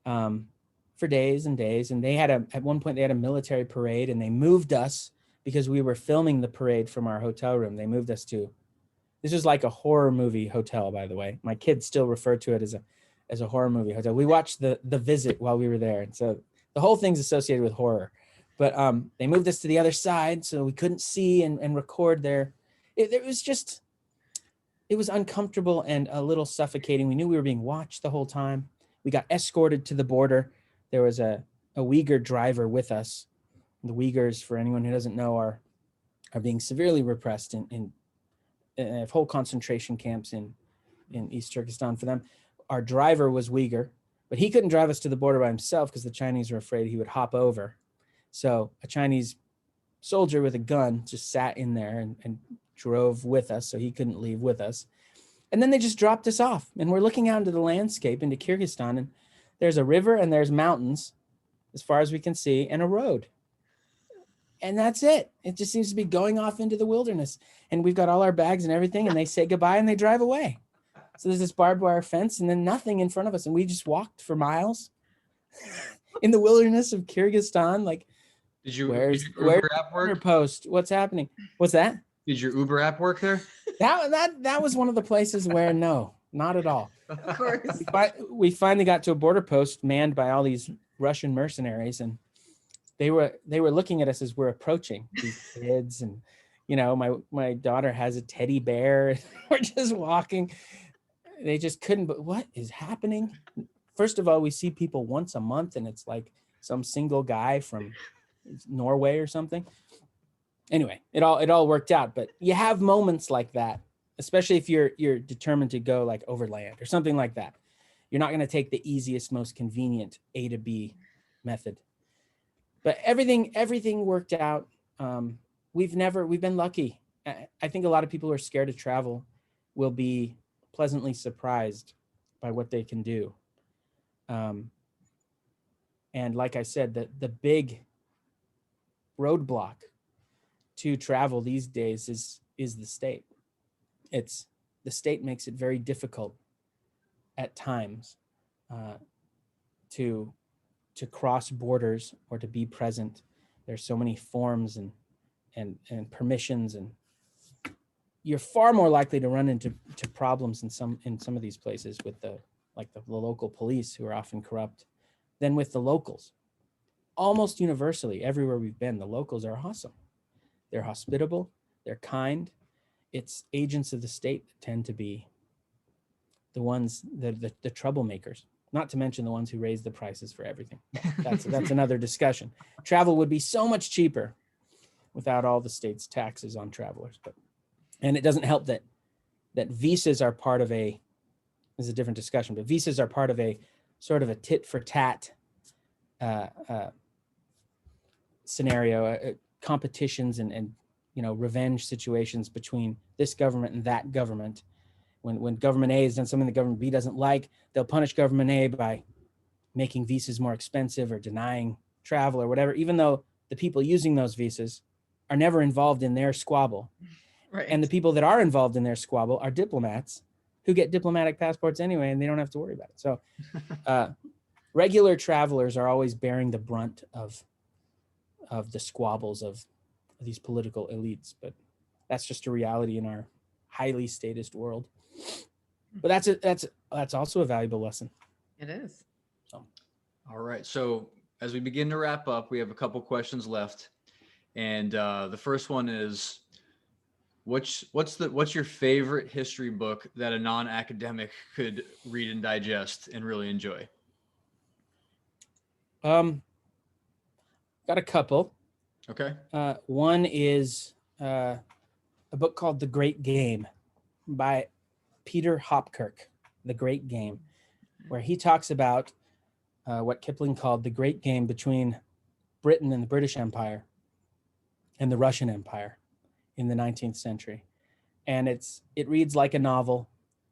for days and days. And at one point they had a military parade, and they moved us because we were filming the parade from our hotel room. They moved us this is like a horror movie hotel, by the way. My kids still refer to it as a horror movie hotel. We watched the Visit while we were there. And so the whole thing's associated with horror. But they moved us to the other side, so we couldn't see and record there. It was uncomfortable and a little suffocating. We knew we were being watched the whole time. We got escorted to the border. There was a Uyghur driver with us. The Uyghurs, for anyone who doesn't know, are being severely repressed in whole concentration camps in East Turkestan. For them, our driver was Uyghur, but he couldn't drive us to the border by himself because the Chinese were afraid he would hop over. So a Chinese soldier with a gun just sat in there and drove with us, so he couldn't leave with us. And then they just dropped us off, and we're looking out into the landscape into Kyrgyzstan, and there's a river and there's mountains as far as we can see, and a road. And that's it. It just seems to be going off into the wilderness. And we've got all our bags and everything, and they say goodbye and they drive away. So there's this barbed wire fence and then nothing in front of us. And we just walked for miles in the wilderness of Kyrgyzstan. Like, where's Uber app work? Post? What's happening? What's that? Did your Uber app work there? That was one of the places where no, not at all. Of course. We finally got to a border post manned by all these Russian mercenaries, and they were looking at us as we're approaching, these kids, and my daughter has a teddy bear. We're just walking. They just couldn't. But what is happening? First of all, we see people once a month, and it's like some single guy from Norway or something. Anyway, it all worked out. But you have moments like that, especially if you're determined to go like overland or something like that. You're not going to take the easiest, most convenient A to B method. But everything worked out. We've been lucky. I think a lot of people who are scared to travel will be pleasantly surprised by what they can do. And like I said, the big roadblock to travel these days is the state. The state makes it very difficult at times to cross borders or to be present. There's so many forms and permissions, and you're far more likely to run into problems in some of these places with the local police, who are often corrupt, than with the locals. Almost universally, everywhere we've been, the locals are awesome. They're hospitable, they're kind. It's agents of the state that tend to be the ones, the troublemakers, not to mention the ones who raise the prices for everything. That's another discussion. Travel would be so much cheaper without all the state's taxes on travelers. And it doesn't help that visas are part of this is a different discussion, but visas are part of a sort of a tit for tat scenario, competitions and revenge situations between this government and that government. When government A has done something that government B doesn't like, they'll punish government A by making visas more expensive or denying travel or whatever, even though the people using those visas are never involved in their squabble. Right. And the people that are involved in their squabble are diplomats who get diplomatic passports anyway, and they don't have to worry about it. So regular travelers are always bearing the brunt of the squabbles of these political elites, but that's just a reality in our highly statist world. But that's also a valuable lesson. It is. So, all right. So as we begin to wrap up, we have a couple questions left, and the first one is, what's your favorite history book that a non-academic could read and digest and really enjoy? got a couple. Okay. One is a book called The Great Game by Peter Hopkirk, The Great Game, where he talks about what Kipling called the great game between Britain and the British Empire and the Russian Empire in the 19th century. And it reads like a novel,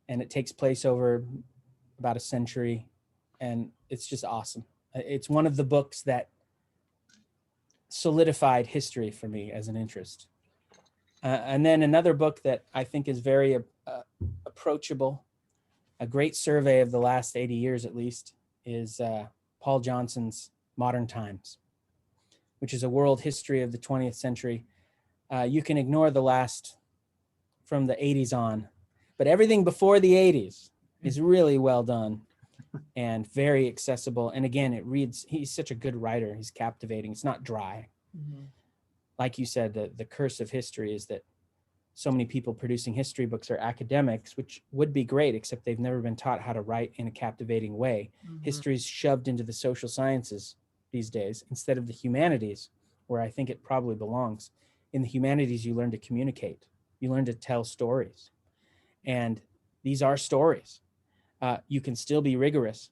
and it takes place over about a century, and it's just awesome. It's one of the books that solidified history for me as an interest. And then another book that I think is very approachable, a great survey of the last 80 years at least, is Paul Johnson's Modern Times, which is a world history of the 20th century. You can ignore the last from the 80s on, but everything before the 80s is really well done and very accessible. And again, he's such a good writer. He's captivating. It's not dry. Mm-hmm. Like you said, the curse of history is that so many people producing history books are academics, which would be great, except they've never been taught how to write in a captivating way. Mm-hmm. History is shoved into the social sciences these days instead of the humanities, where I think it probably belongs. In the humanities, you learn to communicate. You learn to tell stories. And these are stories. You can still be rigorous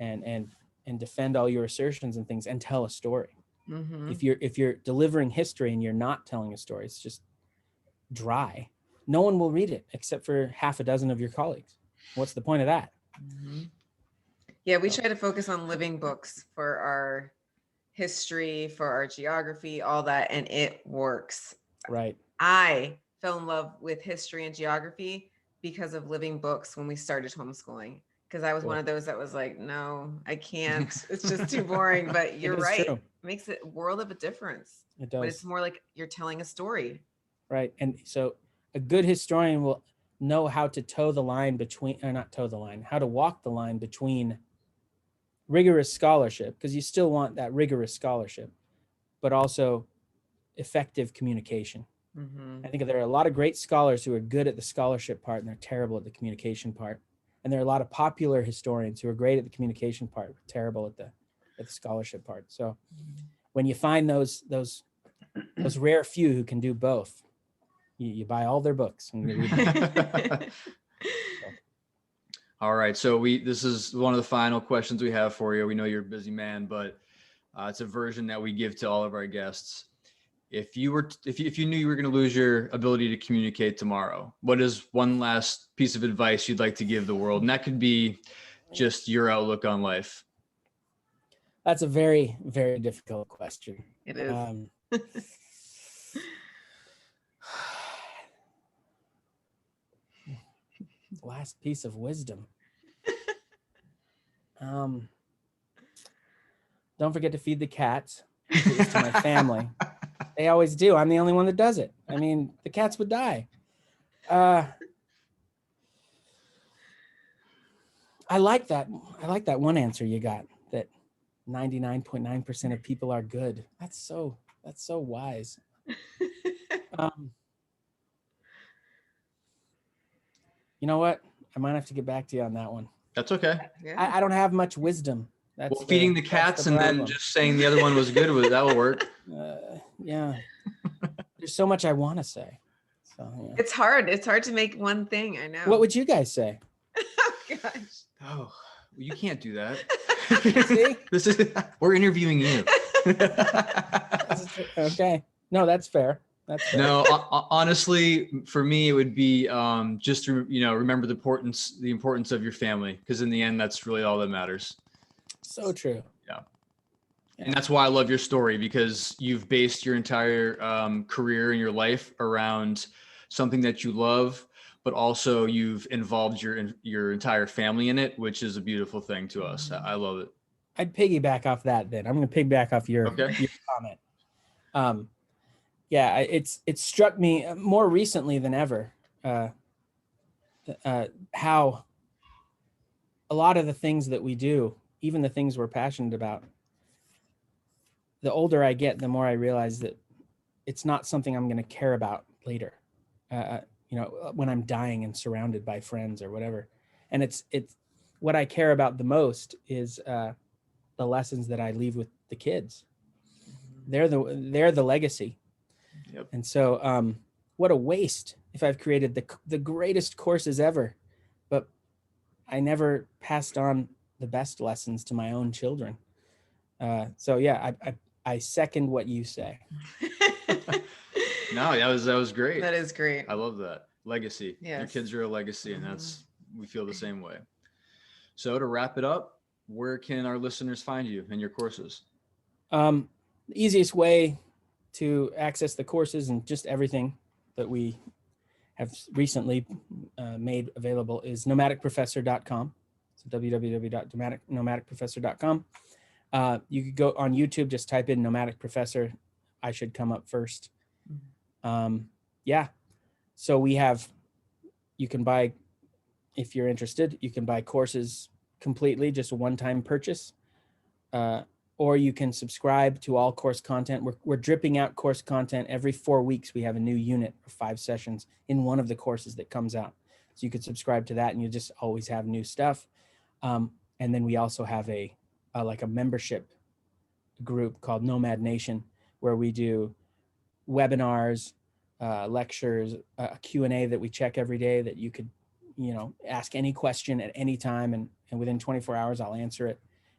and defend all your assertions and things and tell a story. Mm-hmm. If you're delivering history and you're not telling a story, it's just dry. No one will read it except for half a dozen of your colleagues. What's the point of that? Mm-hmm. Yeah, we try to focus on living books for our history, for our geography, all that, and it works. Right. I fell in love with history and geography because of living books when we started homeschooling, because I was one of those that was like, no, I can't. It's just too boring. But you're right. True. It makes a world of a difference. It does. But it's more like you're telling a story. Right. And so a good historian will know how to how to walk the line between rigorous scholarship, because you still want that rigorous scholarship, but also effective communication. Mm-hmm. I think there are a lot of great scholars who are good at the scholarship part and they're terrible at the communication part. And there are a lot of popular historians who are great at the communication part, but terrible at the scholarship part. So when you find those rare few who can do both, you buy all their books and you read them. All right. So this is one of the final questions we have for you. We know you're a busy man, but it's a version that we give to all of our guests. if you knew you were going to lose your ability to communicate tomorrow, what is one last piece of advice you'd like to give the world? And that could be just your outlook on life. That's a very, very difficult question. It is. Last piece of wisdom. Don't forget to feed the cats, at least to my family. They always do. I'm the only one that does it. I mean, the cats would die. I like that. I like that one answer you got, that 99.9% of people are good. That's so wise. You know what? I might have to get back to you on that one. That's okay. Yeah. I don't have much wisdom. That's Well, feeding the cats and then just saying the other one was good, that will work. Yeah. There's so much I want to say. So yeah. It's hard. It's hard to make one thing. I know. What would you guys say? Oh, gosh. Oh, you can't do that. See? We're interviewing you. Okay. No, that's fair. That's fair. No, honestly, for me, it would be just to, remember the importance of your family, because in the end, that's really all that matters. So true. Yeah. And that's why I love your story, because you've based your entire career and your life around something that you love, but also you've involved your entire family in it, which is a beautiful thing to us. I love it. I'd piggyback off that then. I'm going to piggyback off your comment. Yeah, it's struck me more recently than ever how a lot of the things that we do, even the things we're passionate about, the older I get, the more I realize that it's not something I'm going to care about later, when I'm dying and surrounded by friends or whatever. And it's what I care about the most is the lessons that I leave with the kids. They're the legacy. Yep. And so what a waste if I've created the greatest courses ever, but I never passed on the best lessons to my own children. So yeah, I second what you say. No, that was great. That is great. I love that. Legacy. Yes. Your kids are a legacy, and we feel the same way. So to wrap it up, where can our listeners find you and your courses? The easiest way to access the courses and just everything that we have recently made available is nomadicprofessor.com. So www.nomadicprofessor.com. You could go on YouTube, just type in Nomadic Professor. I should come up first. Yeah. So you can buy, if you're interested, you can buy courses completely, just a one-time purchase. Or you can subscribe to all course content. We're dripping out course content every 4 weeks. We have a new unit of 5 sessions in one of the courses that comes out. So you could subscribe to that and you just always have new stuff. And then we also have a membership group called Nomad Nation, where we do webinars, lectures, a Q&A that we check every day that you could, ask any question at any time. And within 24 hours, I'll answer it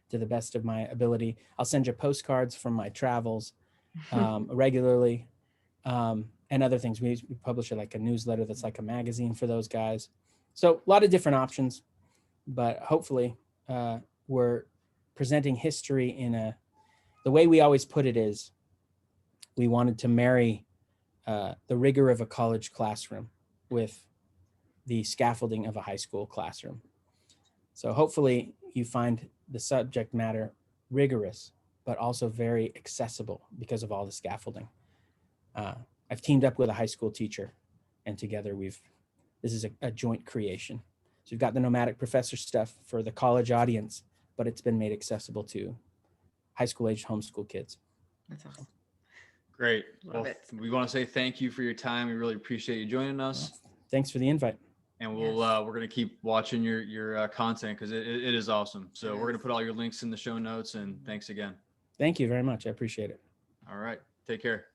to the best of my ability. I'll send you postcards from my travels regularly, and other things. We publish a newsletter that's like a magazine for those guys. So a lot of different options, but hopefully we're presenting history the way we always put it is, we wanted to marry the rigor of a college classroom with the scaffolding of a high school classroom. So hopefully you find the subject matter rigorous, but also very accessible because of all the scaffolding. I've teamed up with a high school teacher, and together this is a joint creation. So we've got the Nomadic Professor stuff for the college audience, but it's been made accessible to high school aged homeschool kids. That's awesome. Great. Love it. We want to say thank you for your time. We really appreciate you joining us. Thanks for the invite. And we're going to keep watching your content, because it is awesome. So we're going to put all your links in the show notes, and thanks again. Thank you very much. I appreciate it. All right. Take care.